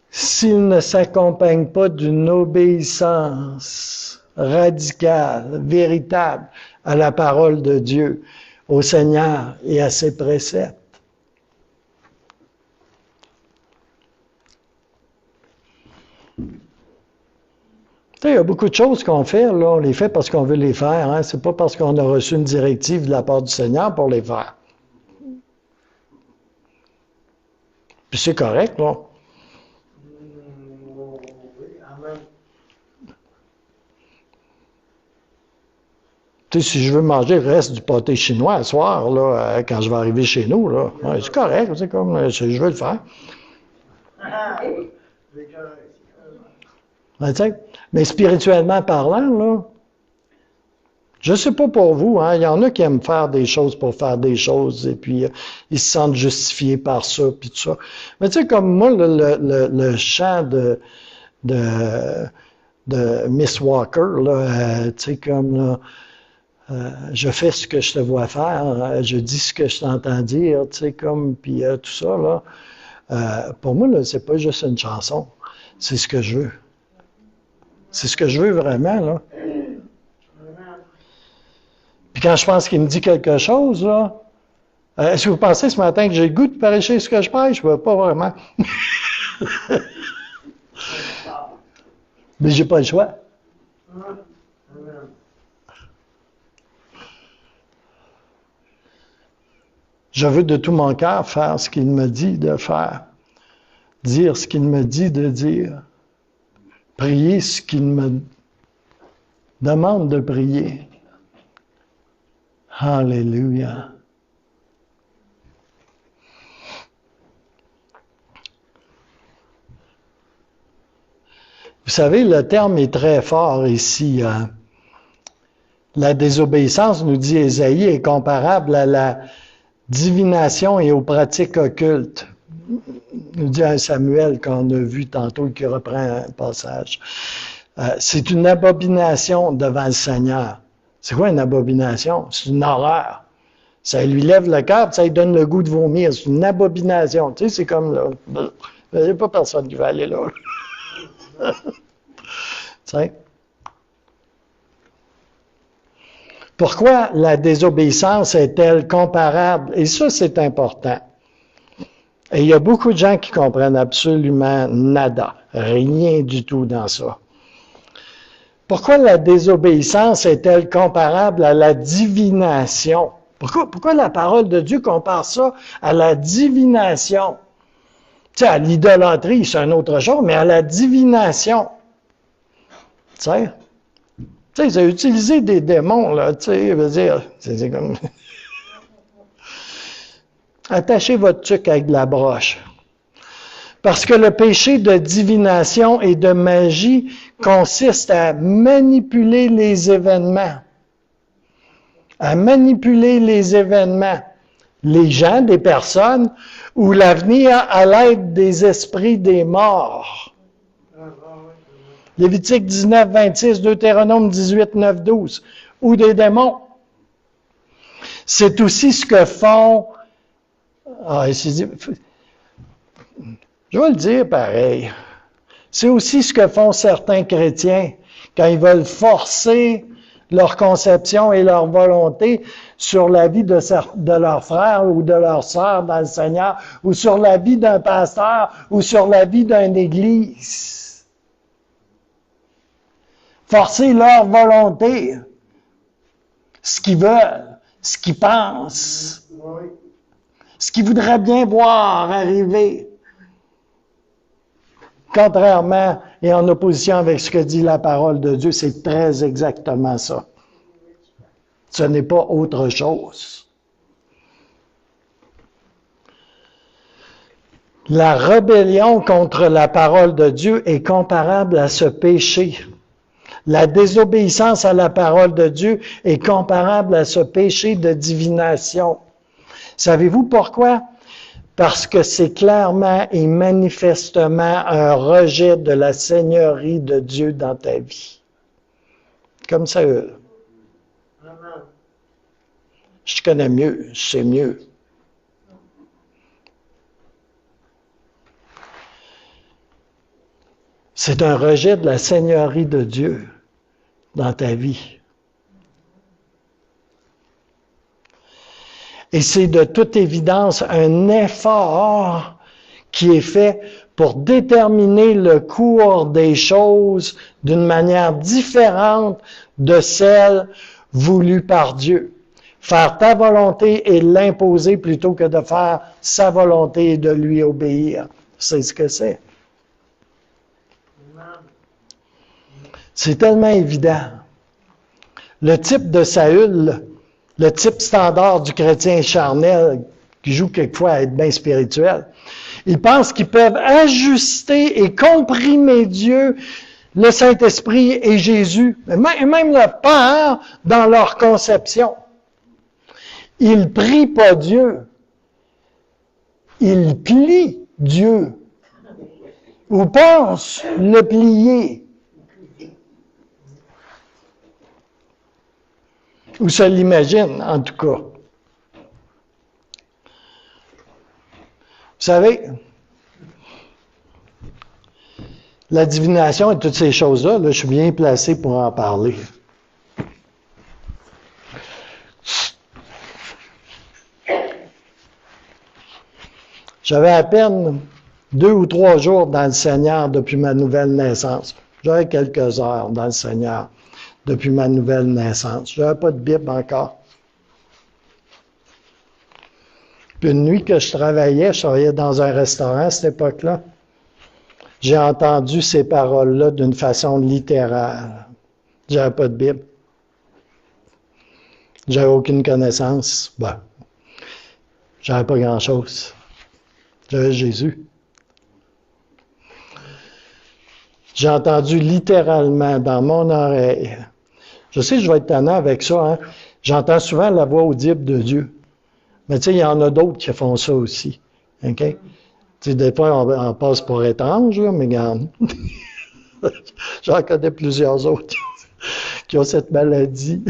s'ils ne s'accompagnent pas d'une obéissance radicale, véritable à la parole de Dieu, au Seigneur et à ses préceptes. Tu sais, il y a beaucoup de choses qu'on fait, là, on les fait parce qu'on veut les faire, hein? C'est pas parce qu'on a reçu une directive de la part du Seigneur pour les faire. Puis c'est correct, là. Tu sais, si je veux manger le reste du pâté chinois ce soir, là, quand je vais arriver chez nous, là, ouais, c'est correct, c'est comme, je veux le faire. Mais spirituellement parlant, là, Je sais pas pour vous, hein, il y en a qui aiment faire des choses pour faire des choses, et puis ils se sentent justifiés par ça, puis tout ça. Mais tu sais, comme moi, le chant de Miss Walker, là, tu sais, comme là, je fais ce que je te vois faire, je dis ce que je t'entends dire, tu sais, comme, puis tout ça, là. Pour moi, là, c'est pas juste une chanson, c'est ce que je veux. C'est ce que je veux vraiment, là. Puis quand je pense qu'il me dit quelque chose, là, est-ce que vous pensez ce matin que j'ai le goût de prêcher ce que je prêche? Pas vraiment. Mais j'ai pas le choix. Je veux de tout mon cœur faire ce qu'il me dit de faire, dire ce qu'il me dit de dire, prier ce qu'il me demande de prier. Alléluia. Vous savez, le terme est très fort ici. La désobéissance, nous dit Ésaïe, est comparable à la divination et aux pratiques occultes. Nous dit un Samuel qu'on a vu tantôt qui reprend un passage. C'est une abomination devant le Seigneur. C'est quoi une abomination? C'est une horreur. Ça lui lève le cœur, ça lui donne le goût de vomir. C'est une abomination. Tu sais, c'est comme là. Il n'y a pas personne qui va aller là. Tu sais? Pourquoi la désobéissance est-elle comparable? Et ça, c'est important. Et il y a beaucoup de gens qui comprennent absolument nada, rien du tout dans ça. Pourquoi la désobéissance est-elle comparable à la divination? Pourquoi la parole de Dieu compare ça à la divination? Tu sais, à l'idolâtrie, c'est une autre chose, mais à la divination. Tu sais, c'est utiliser des démons, là, tu sais, veut dire, c'est comme... Attachez votre tuque avec de la broche. Parce que le péché de divination et de magie consiste à manipuler les événements. À manipuler les événements. Les gens, des personnes, ou l'avenir à l'aide des esprits des morts. Lévitique 19, 26, Deutéronome 18, 9, 12. Ou des démons. C'est aussi ce que font... je vais le dire pareil. C'est aussi ce que font certains chrétiens quand ils veulent forcer leur conception et leur volonté sur la vie de leur frère ou de leur sœur dans le Seigneur, ou sur la vie d'un pasteur, ou sur la vie d'une église. Forcer leur volonté, ce qu'ils veulent, ce qu'ils pensent, ce qu'ils voudraient bien voir arriver. Contrairement et en opposition avec ce que dit la parole de Dieu, c'est très exactement ça. Ce n'est pas autre chose. La rébellion contre la parole de Dieu est comparable à ce péché. La désobéissance à la parole de Dieu est comparable à ce péché de divination. Savez-vous pourquoi? Parce que c'est clairement et manifestement un rejet de la seigneurie de Dieu dans ta vie. Comme ça. Je connais mieux, je sais mieux. C'est un rejet de la seigneurie de Dieu dans ta vie. Et c'est de toute évidence un effort qui est fait pour déterminer le cours des choses d'une manière différente de celle voulue par Dieu. Faire ta volonté et l'imposer plutôt que de faire sa volonté et de lui obéir. C'est ce que c'est. C'est tellement évident. Le type de Saül, le type standard du chrétien charnel, qui joue quelquefois à être bien spirituel, ils pensent qu'ils peuvent ajuster et comprimer Dieu le Saint-Esprit et Jésus, et même le Père dans leur conception. Ils prient pas Dieu, ils plient Dieu, ou pensent le plier, ou se l'imaginent en tout cas. Vous savez, la divination et toutes ces choses-là, je suis bien placé pour en parler. J'avais à peine 2 ou 3 jours dans le Seigneur depuis ma nouvelle naissance. J'avais quelques heures dans le Seigneur depuis ma nouvelle naissance. Je n'avais pas de Bible encore. Puis une nuit que je travaillais dans un restaurant à cette époque-là. J'ai entendu ces paroles-là d'une façon littérale. J'avais pas de Bible. J'avais aucune connaissance. J'avais pas grand-chose. J'avais Jésus. J'ai entendu littéralement dans mon oreille. Je sais que je vais être tannant avec ça. Hein? J'entends souvent la voix audible de Dieu. Mais tu sais, il y en a d'autres qui font ça aussi. OK? Tu sais, des fois, on passe pour étrange, là, mais regarde. J'en connais plusieurs autres qui ont cette maladie.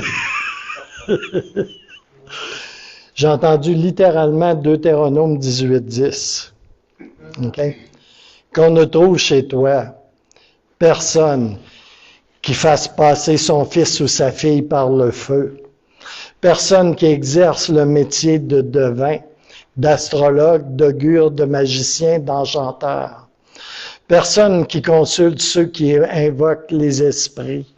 J'ai entendu littéralement Deutéronome 18:10. OK? Qu'on ne trouve chez toi personne qui fasse passer son fils ou sa fille par le feu. Personne qui exerce le métier de devin, d'astrologue, d'augure, de magicien, d'enchanteur. Personne qui consulte ceux qui invoquent les esprits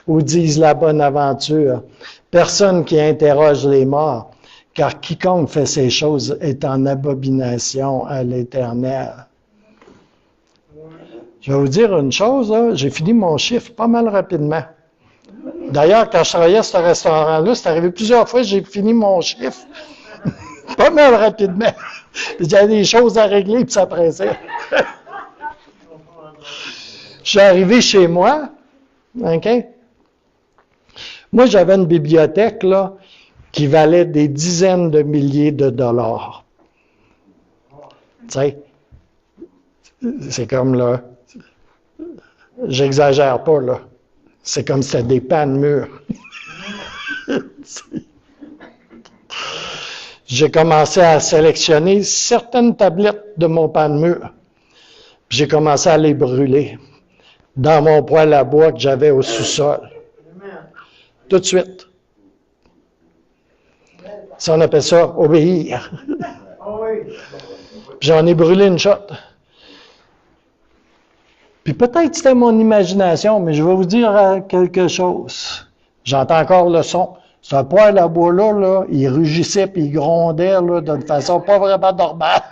ou disent la bonne aventure. Personne qui interroge les morts, car quiconque fait ces choses est en abomination à l'Éternel. Je vais vous dire une chose, là, j'ai fini mon chiffre pas mal rapidement. D'ailleurs, quand je travaillais à ce restaurant-là, c'est arrivé plusieurs fois que j'ai fini mon chiffre pas mal rapidement. Il y avait des choses à régler, puis ça pressait. Je suis arrivé chez moi, OK? Moi, j'avais une bibliothèque, là, qui valait des dizaines de milliers de dollars. Tu sais, c'est comme, là, j'exagère pas, là. C'est comme si c'était des pans de mur. J'ai commencé à sélectionner certaines tablettes de mon pan de mur. Puis j'ai commencé à les brûler dans mon poêle à bois que j'avais au sous-sol. Tout de suite. Ça, on appelle ça obéir. J'en ai brûlé une shot. Puis peut-être c'était mon imagination, mais je vais vous dire quelque chose. J'entends encore le son. Ce poêle à bois-là, là, il rugissait puis il grondait là, d'une façon pas vraiment normale.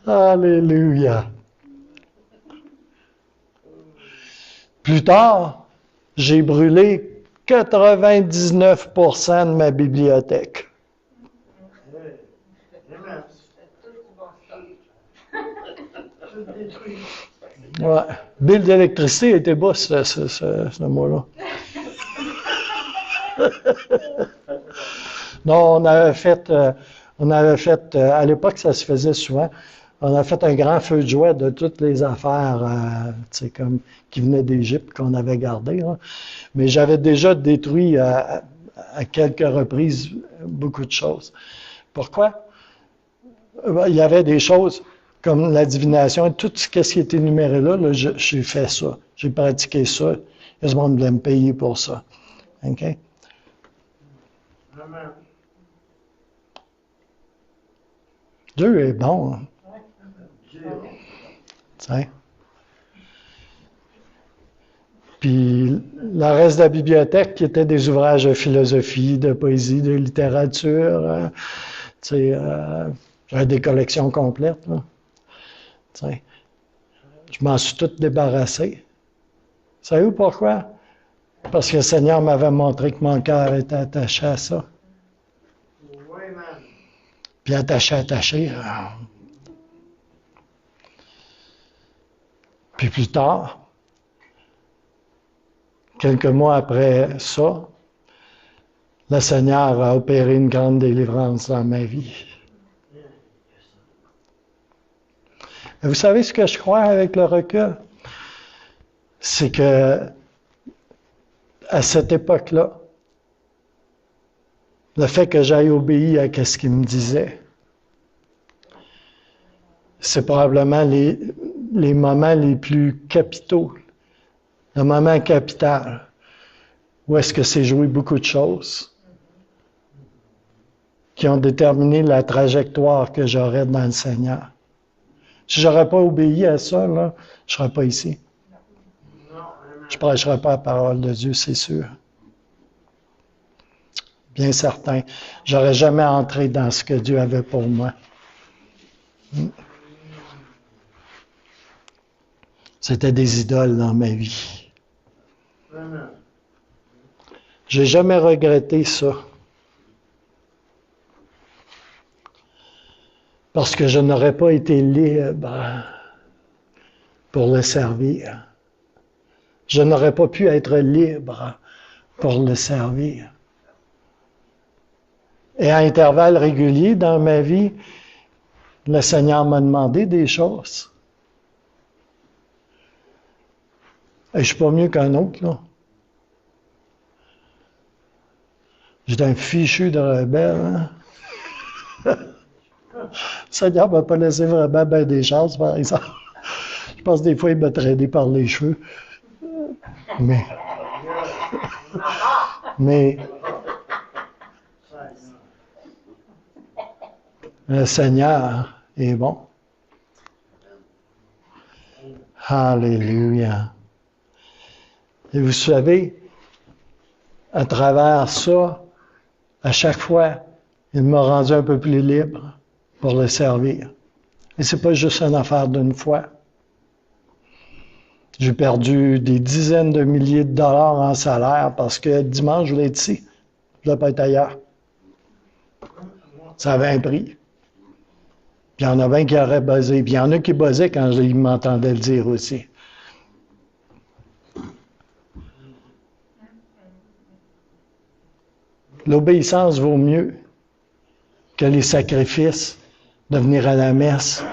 Alléluia. Plus tard, j'ai brûlé 99% de ma bibliothèque. Ouais. Bill d'électricité était bas, ce mois-là. Non, on avait fait, à l'époque, ça se faisait souvent, on a fait un grand feu de joie de toutes les affaires, comme, qui venaient d'Égypte, qu'on avait gardées. Là. Mais j'avais déjà détruit à quelques reprises beaucoup de choses. Pourquoi? Il y avait des choses comme la divination, tout ce qui est énuméré là, j'ai fait ça. J'ai pratiqué ça. Et ce monde voulait me payer pour ça. OK? Amen. Dieu est bon. Hein? Tiens. Puis le reste de la bibliothèque, qui était des ouvrages de philosophie, de poésie, de littérature, j'avais des collections complètes. Là. Je m'en suis tout débarrassé. Savez-vous pourquoi? Parce que le Seigneur m'avait montré que mon cœur était attaché à ça. Puis attaché. Puis plus tard, quelques mois après ça, le Seigneur a opéré une grande délivrance dans ma vie. Et vous savez ce que je crois avec le recul? C'est que à cette époque-là, le fait que j'aille obéir à ce qu'il me disait, c'est probablement les moments les plus capitaux, le moment capital, où est-ce que c'est joué beaucoup de choses qui ont déterminé la trajectoire que j'aurais dans le Seigneur. Si je n'aurais pas obéi à ça, là, je ne serais pas ici. Je ne prêcherais pas la parole de Dieu, c'est sûr. Bien certain. Je n'aurais jamais entré dans ce que Dieu avait pour moi. C'était des idoles dans ma vie. J'ai jamais regretté ça. Parce que je n'aurais pas été libre pour le servir. Je n'aurais pas pu être libre pour le servir. Et à intervalles réguliers dans ma vie, le Seigneur m'a demandé des choses. Et je ne suis pas mieux qu'un autre, là. J'étais un fichu de rebelle, hein? Le Seigneur ne m'a pas laissé vraiment bien des chances, par exemple. Je pense que des fois, il m'a traîné par les cheveux. Mais le Seigneur est bon. Alléluia. Et vous savez, à travers ça, à chaque fois, il m'a rendu un peu plus libre pour le servir. Et c'est pas juste une affaire d'une fois. J'ai perdu des dizaines de milliers de dollars en salaire parce que dimanche, je voulais être ici. Je ne voulais pas être ailleurs. Ça avait un prix. Puis il y en a 20 qui auraient buzzé. Puis il y en a qui buzzaient quand ils m'entendaient le dire aussi. L'obéissance vaut mieux que les sacrifices, de venir à la messe,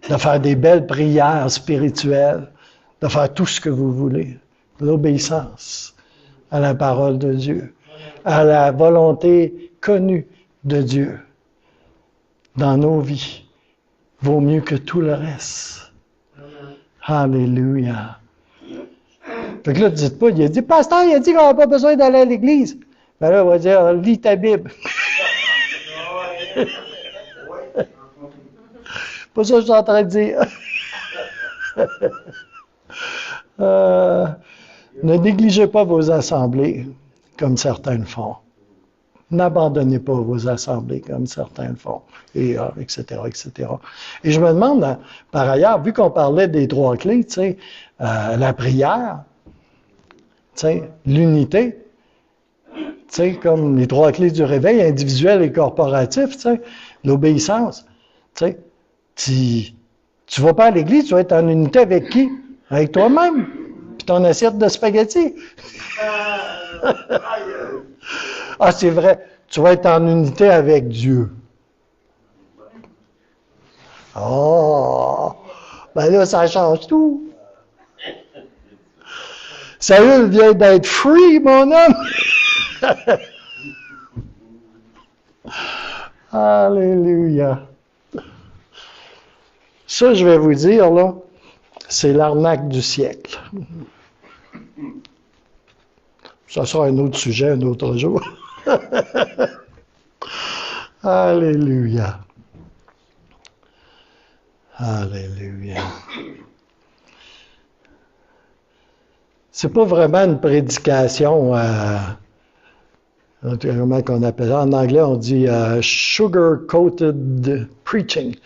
de faire des belles prières spirituelles, de faire tout ce que vous voulez. L'obéissance à la parole de Dieu, à la volonté connue de Dieu dans nos vies, vaut mieux que tout le reste. Alléluia. Fait que là, dites pas, il a dit, pasteur, il a dit qu'on n'a pas besoin d'aller à l'église. Ben là, on va dire, lis ta Bible. Pas ça que je suis en train de dire. Ne négligez pas vos assemblées comme certains le font. N'abandonnez pas vos assemblées comme certains le font. Et etc., etc. Et je me demande, par ailleurs, vu qu'on parlait des trois clés, tu sais, la prière, tu sais, l'unité, tu sais, comme les trois clés du réveil, individuel et corporatif, tu sais, l'obéissance, tu sais, tu vas pas à l'église, tu vas être en unité avec qui? Avec toi-même, puis ton assiette de spaghettis. Ah, c'est vrai, tu vas être en unité avec Dieu. Oh, ben là, ça change tout. Saül vient d'être free, mon homme. Alléluia. Ça, je vais vous dire, là, c'est l'arnaque du siècle. Ça sera un autre sujet, un autre jour. Alléluia. Alléluia. C'est pas vraiment une prédication, comment qu'on appelle ça? En anglais, on dit sugar-coated preaching.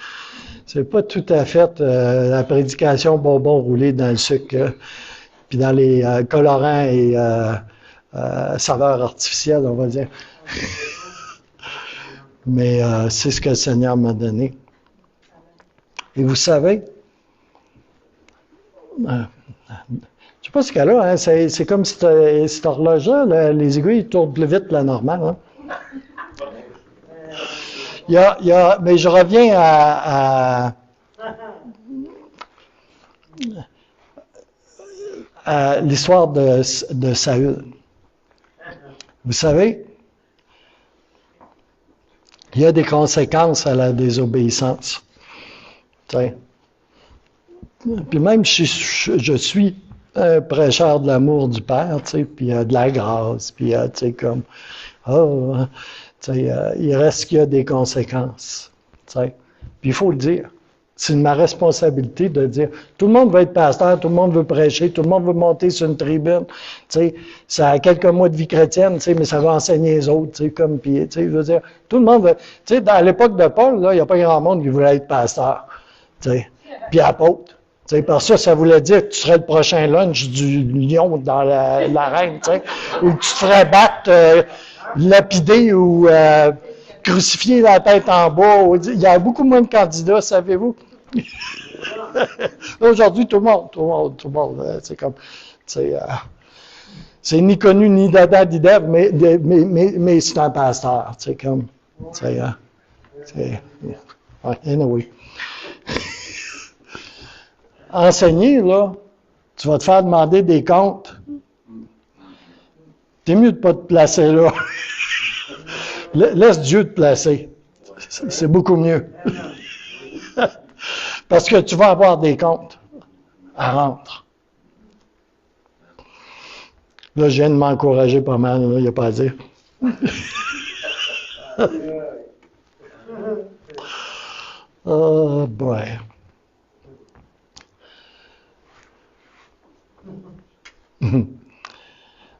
C'est pas tout à fait la prédication bonbon roulé dans le sucre, puis dans les colorants et saveurs artificielles, on va dire. Mais c'est ce que le Seigneur m'a donné. Et vous savez, Je sais pas ce qu'elle a, hein? C'est comme cette horloge-là, là, les aiguilles tournent plus vite que la normale. Hein? Mais je reviens à l'histoire de Saül. Vous savez, il y a des conséquences à la désobéissance. T'sais. Puis même si je suis un prêcheur de l'amour du Père, puis de la grâce, puis comme, il reste qu'il y a des conséquences. Puis il faut le dire. C'est ma responsabilité de dire, tout le monde veut être pasteur, tout le monde veut prêcher, tout le monde veut monter sur une tribune. Ça a quelques mois de vie chrétienne, mais ça va enseigner les autres, comme, puis, je veux dire, tout le monde veut, à l'époque de Paul, là, il n'y a pas grand monde qui voulait être pasteur, puis apôtre. Par ça voulait dire que tu serais le prochain lunch du lion dans l'arène, ou que tu te ferais battre, lapider ou crucifier la tête en bas. Il y a beaucoup moins de candidats, savez-vous? Aujourd'hui, tout le monde, c'est comme, c'est ni connu ni dada ni dev, mais c'est un pasteur, comme, anyway. Enseigner, là, tu vas te faire demander des comptes. T'es mieux de ne pas te placer là. Laisse Dieu te placer. C'est beaucoup mieux. Parce que tu vas avoir des comptes à rendre. Là, je viens de m'encourager pas mal, il n'y a pas à dire. Oh boy.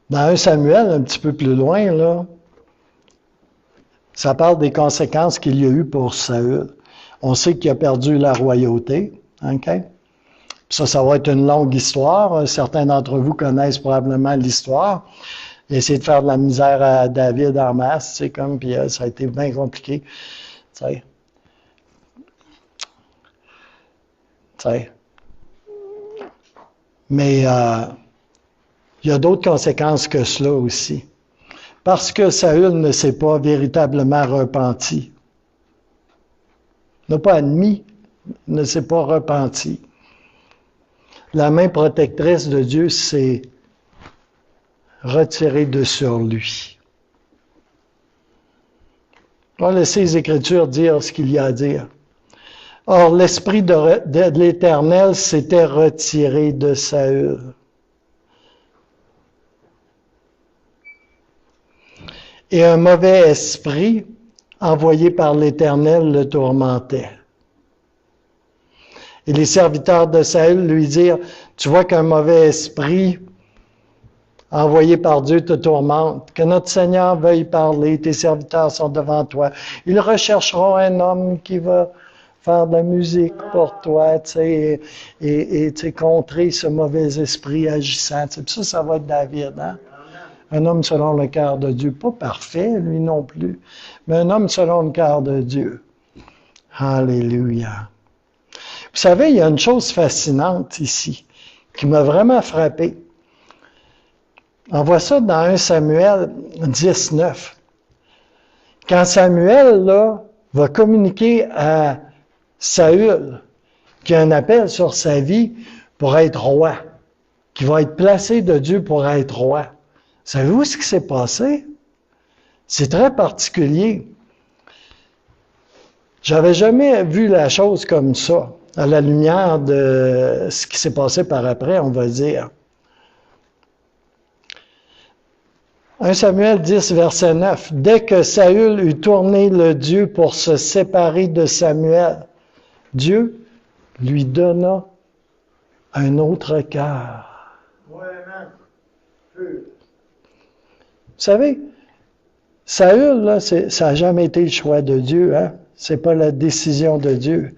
Dans 1 Samuel, un petit peu plus loin, là, ça parle des conséquences qu'il y a eu pour Saül. On sait qu'il a perdu la royauté. OK? Ça va être une longue histoire. Certains d'entre vous connaissent probablement l'histoire. Essayer de faire de la misère à David en masse, puis ça a été bien compliqué. Mais il y a d'autres conséquences que cela aussi. Parce que Saül ne s'est pas véritablement repenti. N'a pas admis, ne s'est pas repenti. La main protectrice de Dieu s'est retirée de sur lui. On va laisser les Écritures dire ce qu'il y a à dire. Or, l'Esprit de l'Éternel s'était retiré de Saül. Et un mauvais esprit, envoyé par l'Éternel, le tourmentait. Et les serviteurs de Saül lui dirent, « Tu vois qu'un mauvais esprit envoyé par Dieu te tourmente. Que notre Seigneur veuille parler, tes serviteurs sont devant toi. Ils rechercheront un homme qui va faire de la musique pour toi, et contrer ce mauvais esprit agissant. » Ça va être David, hein? Un homme selon le cœur de Dieu. Pas parfait, lui non plus, mais un homme selon le cœur de Dieu. Alléluia. Vous savez, il y a une chose fascinante ici, qui m'a vraiment frappé. On voit ça dans 1 Samuel 19. Quand Samuel, là, va communiquer à Saül, qui a un appel sur sa vie pour être roi, qui va être placé de Dieu pour être roi. Savez-vous ce qui s'est passé? C'est très particulier. J'avais jamais vu la chose comme ça, à la lumière de ce qui s'est passé par après, on va dire. 1 Samuel 10, verset 9. Dès que Saül eut tourné le Dieu pour se séparer de Samuel, Dieu lui donna un autre cœur. Vous savez, Saül, là, ça n'a jamais été le choix de Dieu, hein? C'est pas la décision de Dieu.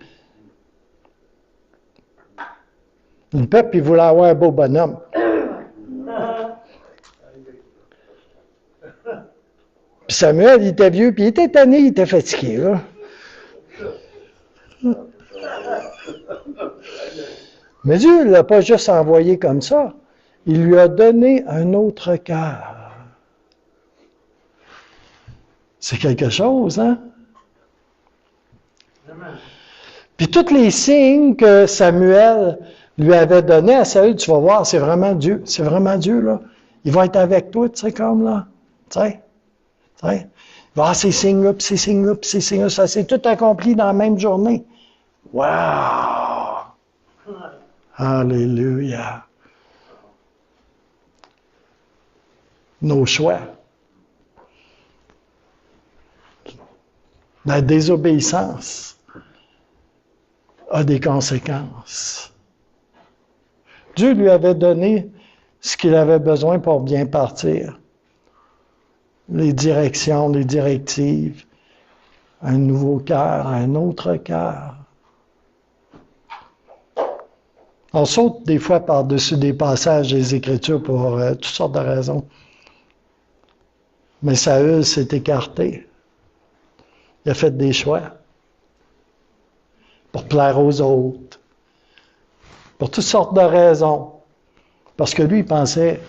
Le peuple, il voulait avoir un beau bonhomme. Puis Samuel, il était vieux, puis il était tanné, il était fatigué, là. Mais Dieu ne l'a pas juste envoyé comme ça. Il lui a donné un autre cœur. C'est quelque chose, hein? Amen. Puis tous les signes que Samuel lui avait donnés à Saül, tu vas voir, c'est vraiment Dieu. C'est vraiment Dieu, là. Il va être avec toi, tu sais, comme là. Tu sais? Il va avoir ces signes-là, puis ces signes-là, puis ces signes-là. Ça s'est tout accompli dans la même journée. Wow! Alléluia! Nos choix. La désobéissance a des conséquences. Dieu lui avait donné ce qu'il avait besoin pour bien partir. Les directions, les directives, un nouveau cœur, un autre cœur. On saute des fois par-dessus des passages des Écritures pour toutes sortes de raisons. Mais Saül s'est écarté. Il a fait des choix pour plaire aux autres, pour toutes sortes de raisons. Parce que lui, il pensait.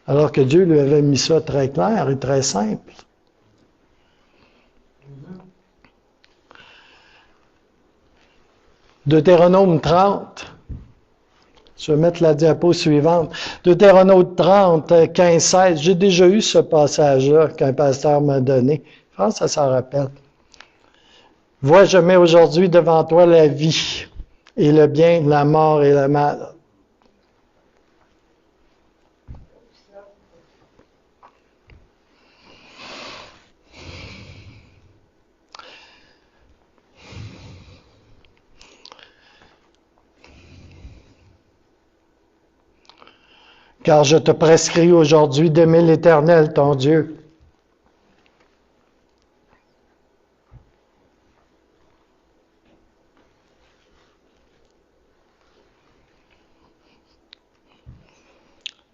Alors que Dieu lui avait mis ça très clair et très simple. Deutéronome 30. Je vais mettre la diapo suivante. Deutéronome 30, 15, 16. J'ai déjà eu ce passage-là qu'un pasteur m'a donné. Je pense que ça s'en rappelle. Vois, je mets aujourd'hui devant toi la vie et le bien, la mort et le mal. Car je te prescris aujourd'hui d'aimer l'Éternel, ton Dieu.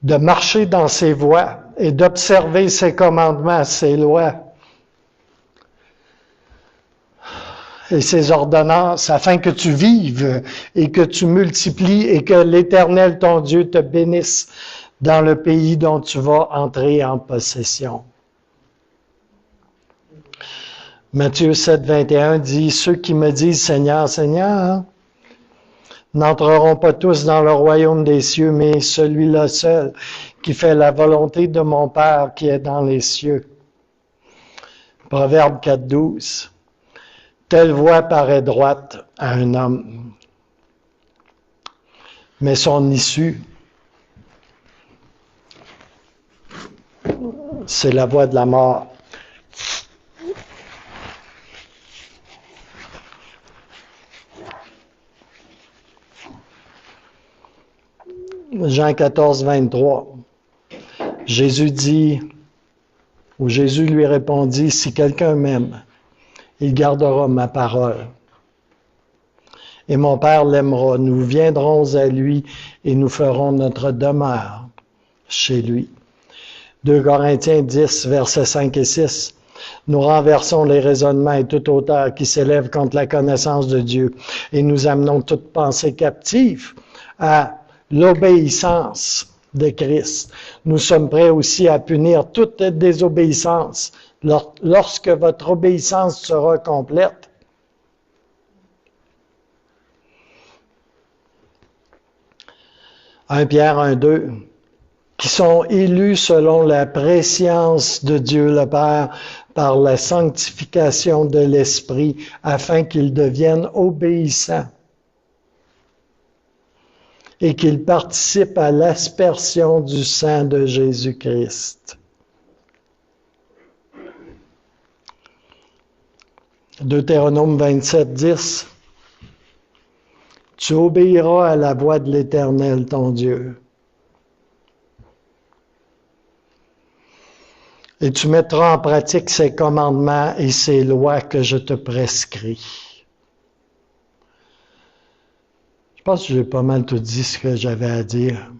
De marcher dans ses voies et d'observer ses commandements, ses lois et ses ordonnances, afin que tu vives et que tu multiplies et que l'Éternel, ton Dieu, te bénisse dans le pays dont tu vas entrer en possession. Matthieu 7, 21 dit, « Ceux qui me disent Seigneur, Seigneur, n'entreront pas tous dans le royaume des cieux, mais celui-là seul qui fait la volonté de mon Père qui est dans les cieux. » Proverbe 4, 12. Telle voie paraît droite à un homme, mais son issue, c'est la voie de la mort. Jean 14, 23. Jésus dit, ou Jésus lui répondit, « Si quelqu'un m'aime, il gardera ma parole. Et mon Père l'aimera. Nous viendrons à lui et nous ferons notre demeure chez lui. » 2 Corinthiens 10, versets 5 et 6. Nous renversons les raisonnements et toute hauteur qui s'élève contre la connaissance de Dieu et nous amenons toute pensée captive à l'obéissance de Christ. Nous sommes prêts aussi à punir toute désobéissance lorsque votre obéissance sera complète. « 1 Pierre 1, 2 » qui sont élus selon la prescience de Dieu le Père par la sanctification de l'Esprit, afin qu'ils deviennent obéissants et qu'ils participent à l'aspersion du sang de Jésus-Christ. Deutéronome 27, 10. Tu obéiras à la voix de l'Éternel, ton Dieu. Et tu mettras en pratique ses commandements et ses lois que je te prescris. Je pense que j'ai pas mal tout dit ce que j'avais à dire.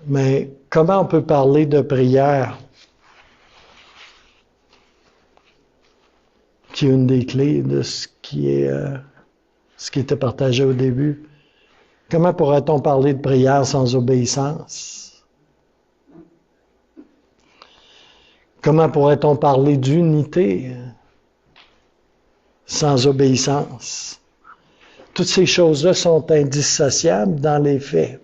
Mais comment on peut parler de prière qui est une des clés de ce qui était partagé au début. Comment pourrait-on parler de prière sans obéissance? Comment pourrait-on parler d'unité sans obéissance? Toutes ces choses-là sont indissociables dans les faits.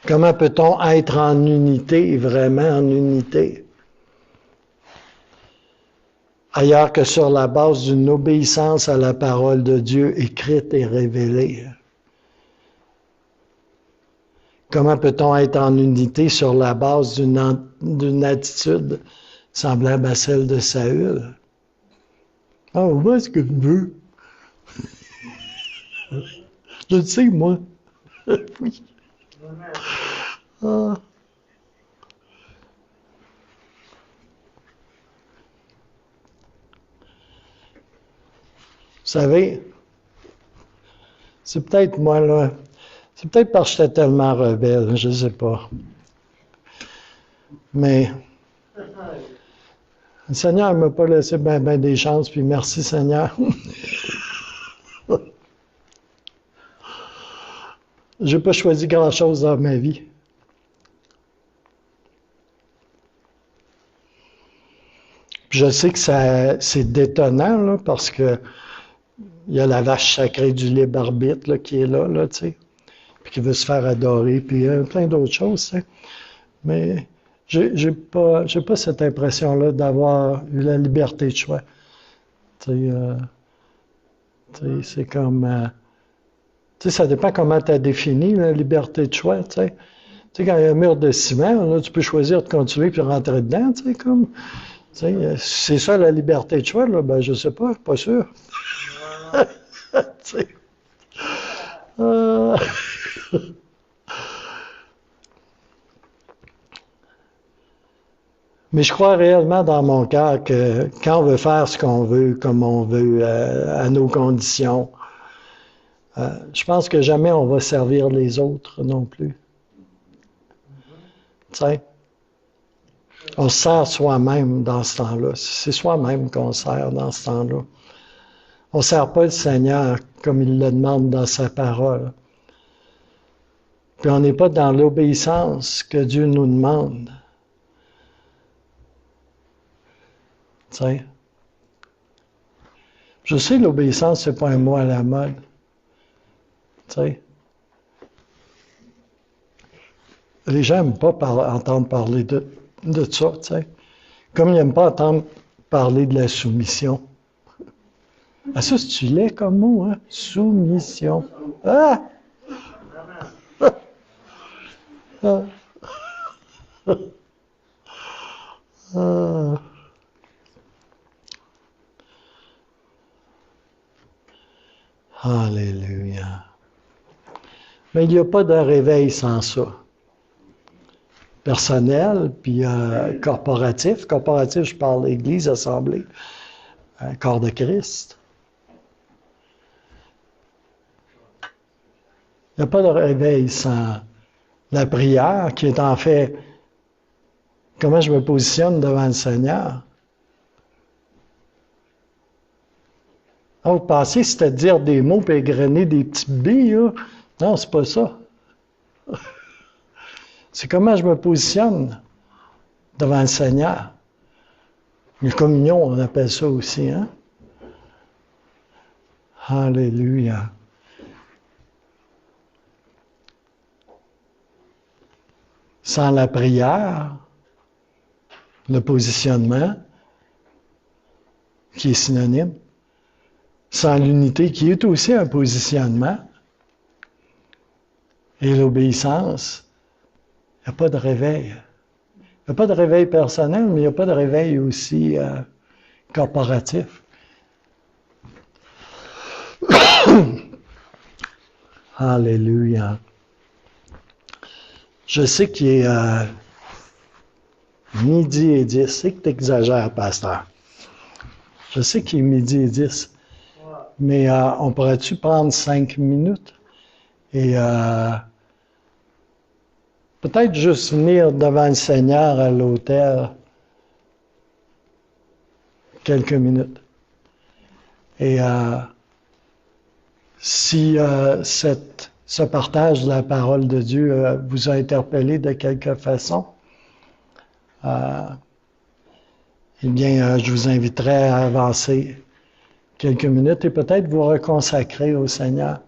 Comment peut-on être en unité, vraiment en unité, ailleurs que sur la base d'une obéissance à la parole de Dieu écrite et révélée? Comment peut-on être en unité sur la base d'une attitude semblable à celle de Saül? Ah, moi, ce que je veux. Je le sais, moi. Oui. Ah. Vous savez, c'est peut-être moi, là. C'est peut-être parce que j'étais tellement rebelle, je ne sais pas. Mais le Seigneur ne m'a pas laissé ben des chances, puis merci Seigneur. Je n'ai pas choisi grand-chose dans ma vie. Puis je sais que c'est détonnant, là, parce que il y a la vache sacrée du libre arbitre là, qui est là, tu sais, puis qui veut se faire adorer, puis plein d'autres choses, tu sais. Mais j'ai pas cette impression-là d'avoir eu la liberté de choix. Tu sais, c'est comme... tu sais, ça dépend comment tu as défini la liberté de choix, tu sais. Tu sais, quand il y a un mur de ciment, là, tu peux choisir de continuer puis rentrer dedans, tu sais, comme... Tu sais, c'est ça la liberté de choix, là? Ben, je sais pas sûr. Tu sais. Mais je crois réellement dans mon cœur que quand on veut faire ce qu'on veut, comme on veut, à nos conditions, je pense que jamais on va servir les autres non plus. Tu sais, on se sert soi-même dans ce temps-là. C'est soi-même qu'on sert dans ce temps-là. On ne sert pas le Seigneur comme il le demande dans sa parole. Puis on n'est pas dans l'obéissance que Dieu nous demande. Tu sais. Je sais, l'obéissance, c'est pas un mot à la mode. Tu sais. Les gens n'aiment pas entendre parler de ça, tu sais. Comme ils n'aiment pas entendre parler de la soumission. Ah, ça, c'est-tu laid comme mot, hein? Soumission. Ah! Ah! Ah! Alléluia. Mais il n'y a pas de réveil sans ça. Personnel, puis corporatif. Corporatif, je parle Église, Assemblée, corps de Christ. Il n'y a pas de réveil sans la prière, qui est en fait comment je me positionne devant le Seigneur. Ah, vous pensez que c'était de dire des mots et égrener des petites billes, là? Non, c'est pas ça. C'est comment je me positionne devant le Seigneur. La communion, on appelle ça aussi, hein? Alléluia. Sans la prière, le positionnement, qui est synonyme, sans l'unité, qui est aussi un positionnement, et l'obéissance, il n'y a pas de réveil. Il n'y a pas de réveil personnel, mais il n'y a pas de réveil aussi corporatif. Alléluia. Je sais qu'il est 12h10. Je sais que tu exagères, pasteur. Je sais qu'il est 12h10. Mais on pourrait-tu prendre 5 minutes et peut-être juste venir devant le Seigneur à l'autel quelques minutes. Et si ce partage de la parole de Dieu vous a interpellé de quelque façon, eh bien, je vous inviterai à avancer quelques minutes et peut-être vous reconsacrer au Seigneur.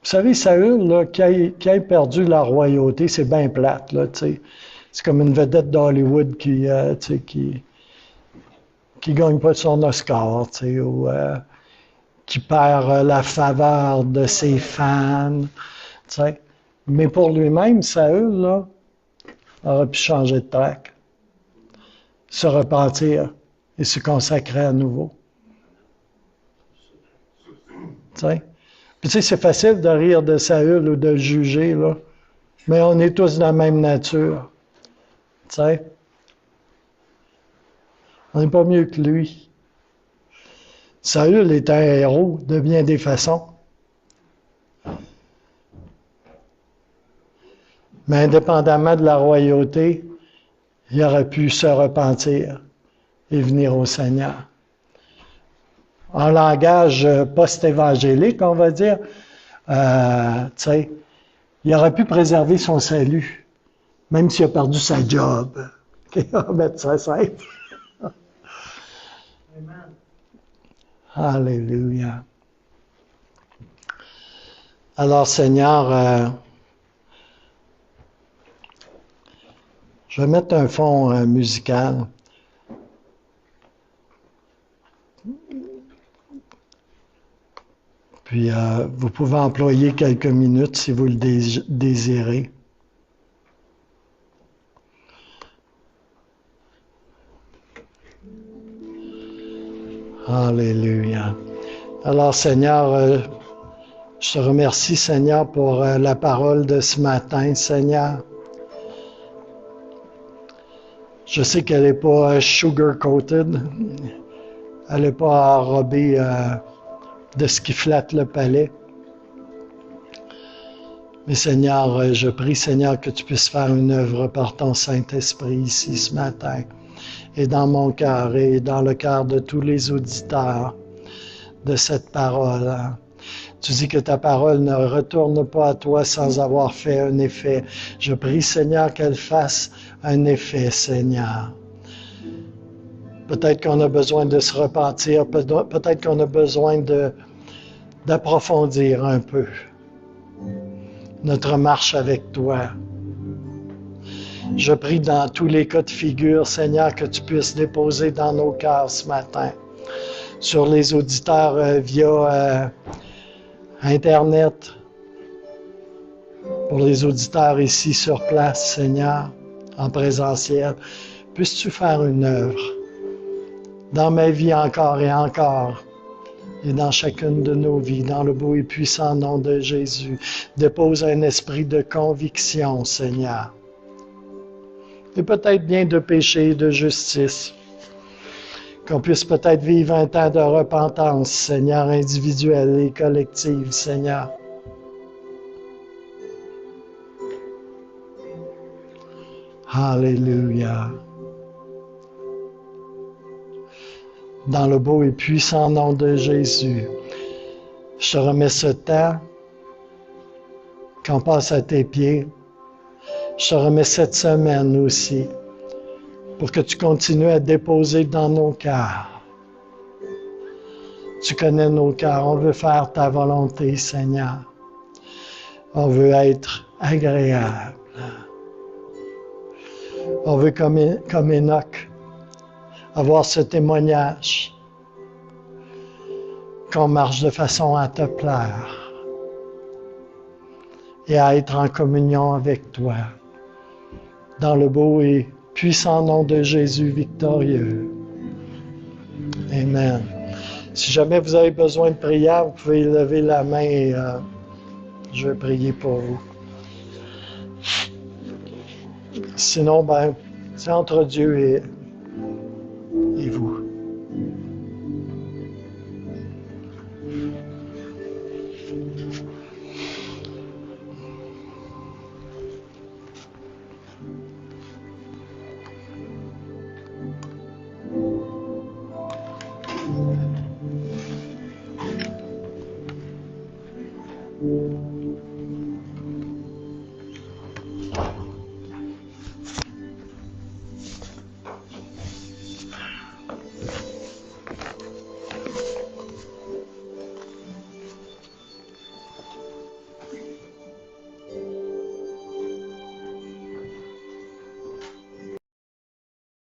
Vous savez, Saül, là, qui a perdu la royauté, c'est bien plate, là, tu sais. C'est comme une vedette d'Hollywood qui gagne pas son Oscar, tu sais, ou qui perd la faveur de ses fans, tu sais. Mais pour lui-même, Saül, là, aurait pu changer de track, se repentir et se consacrer à nouveau. Tu sais? Puis tu sais, c'est facile de rire de Saül ou de le juger, là, mais on est tous de la même nature. Tu sais? On n'est pas mieux que lui. Saül est un héros de bien des façons. Mais indépendamment de la royauté, il aurait pu se repentir et venir au Seigneur. En langage post-évangélique, on va dire, tu sais, il aurait pu préserver son salut, même s'il a perdu sa job. On va mettre ça simple. Amen. Alléluia. Alors, Seigneur, je vais mettre un fond musical. Puis, vous pouvez employer quelques minutes si vous le désirez. Alléluia. Alors, Seigneur, je te remercie, Seigneur, pour la parole de ce matin, Seigneur. Je sais qu'elle n'est pas sugar-coated. Elle n'est pas enrobée de ce qui flatte le palais. Mais Seigneur, je prie, Seigneur, que tu puisses faire une œuvre par ton Saint-Esprit ici ce matin, et dans mon cœur et dans le cœur de tous les auditeurs de cette parole. Tu dis que ta parole ne retourne pas à toi sans avoir fait un effet. Je prie, Seigneur, qu'elle fasse un effet, Seigneur. Peut-être qu'on a besoin de se repentir, peut-être qu'on a besoin d'approfondir un peu notre marche avec toi. Je prie dans tous les cas de figure, Seigneur, que tu puisses déposer dans nos cœurs ce matin, sur les auditeurs via Internet, pour les auditeurs ici sur place, Seigneur, en présentiel. Puisses-tu faire une œuvre dans ma vie encore et encore, et dans chacune de nos vies, dans le beau et puissant nom de Jésus. Dépose un esprit de conviction, Seigneur. Et peut-être bien de péché et de justice. Qu'on puisse peut-être vivre un temps de repentance, Seigneur, individuelle et collective, Seigneur. Alléluia. Dans le beau et puissant nom de Jésus, je te remets ce temps qu'on passe à tes pieds. Je te remets cette semaine aussi, pour que tu continues à déposer dans nos cœurs. Tu connais nos cœurs, on veut faire ta volonté, Seigneur. On veut être agréable. On veut, comme Enoch, avoir ce témoignage qu'on marche de façon à te plaire et à être en communion avec toi. Dans le beau et puissant nom de Jésus victorieux. Amen. Si jamais vous avez besoin de prière, vous pouvez lever la main et je vais prier pour vous. Sinon, c'est entre Dieu et vous.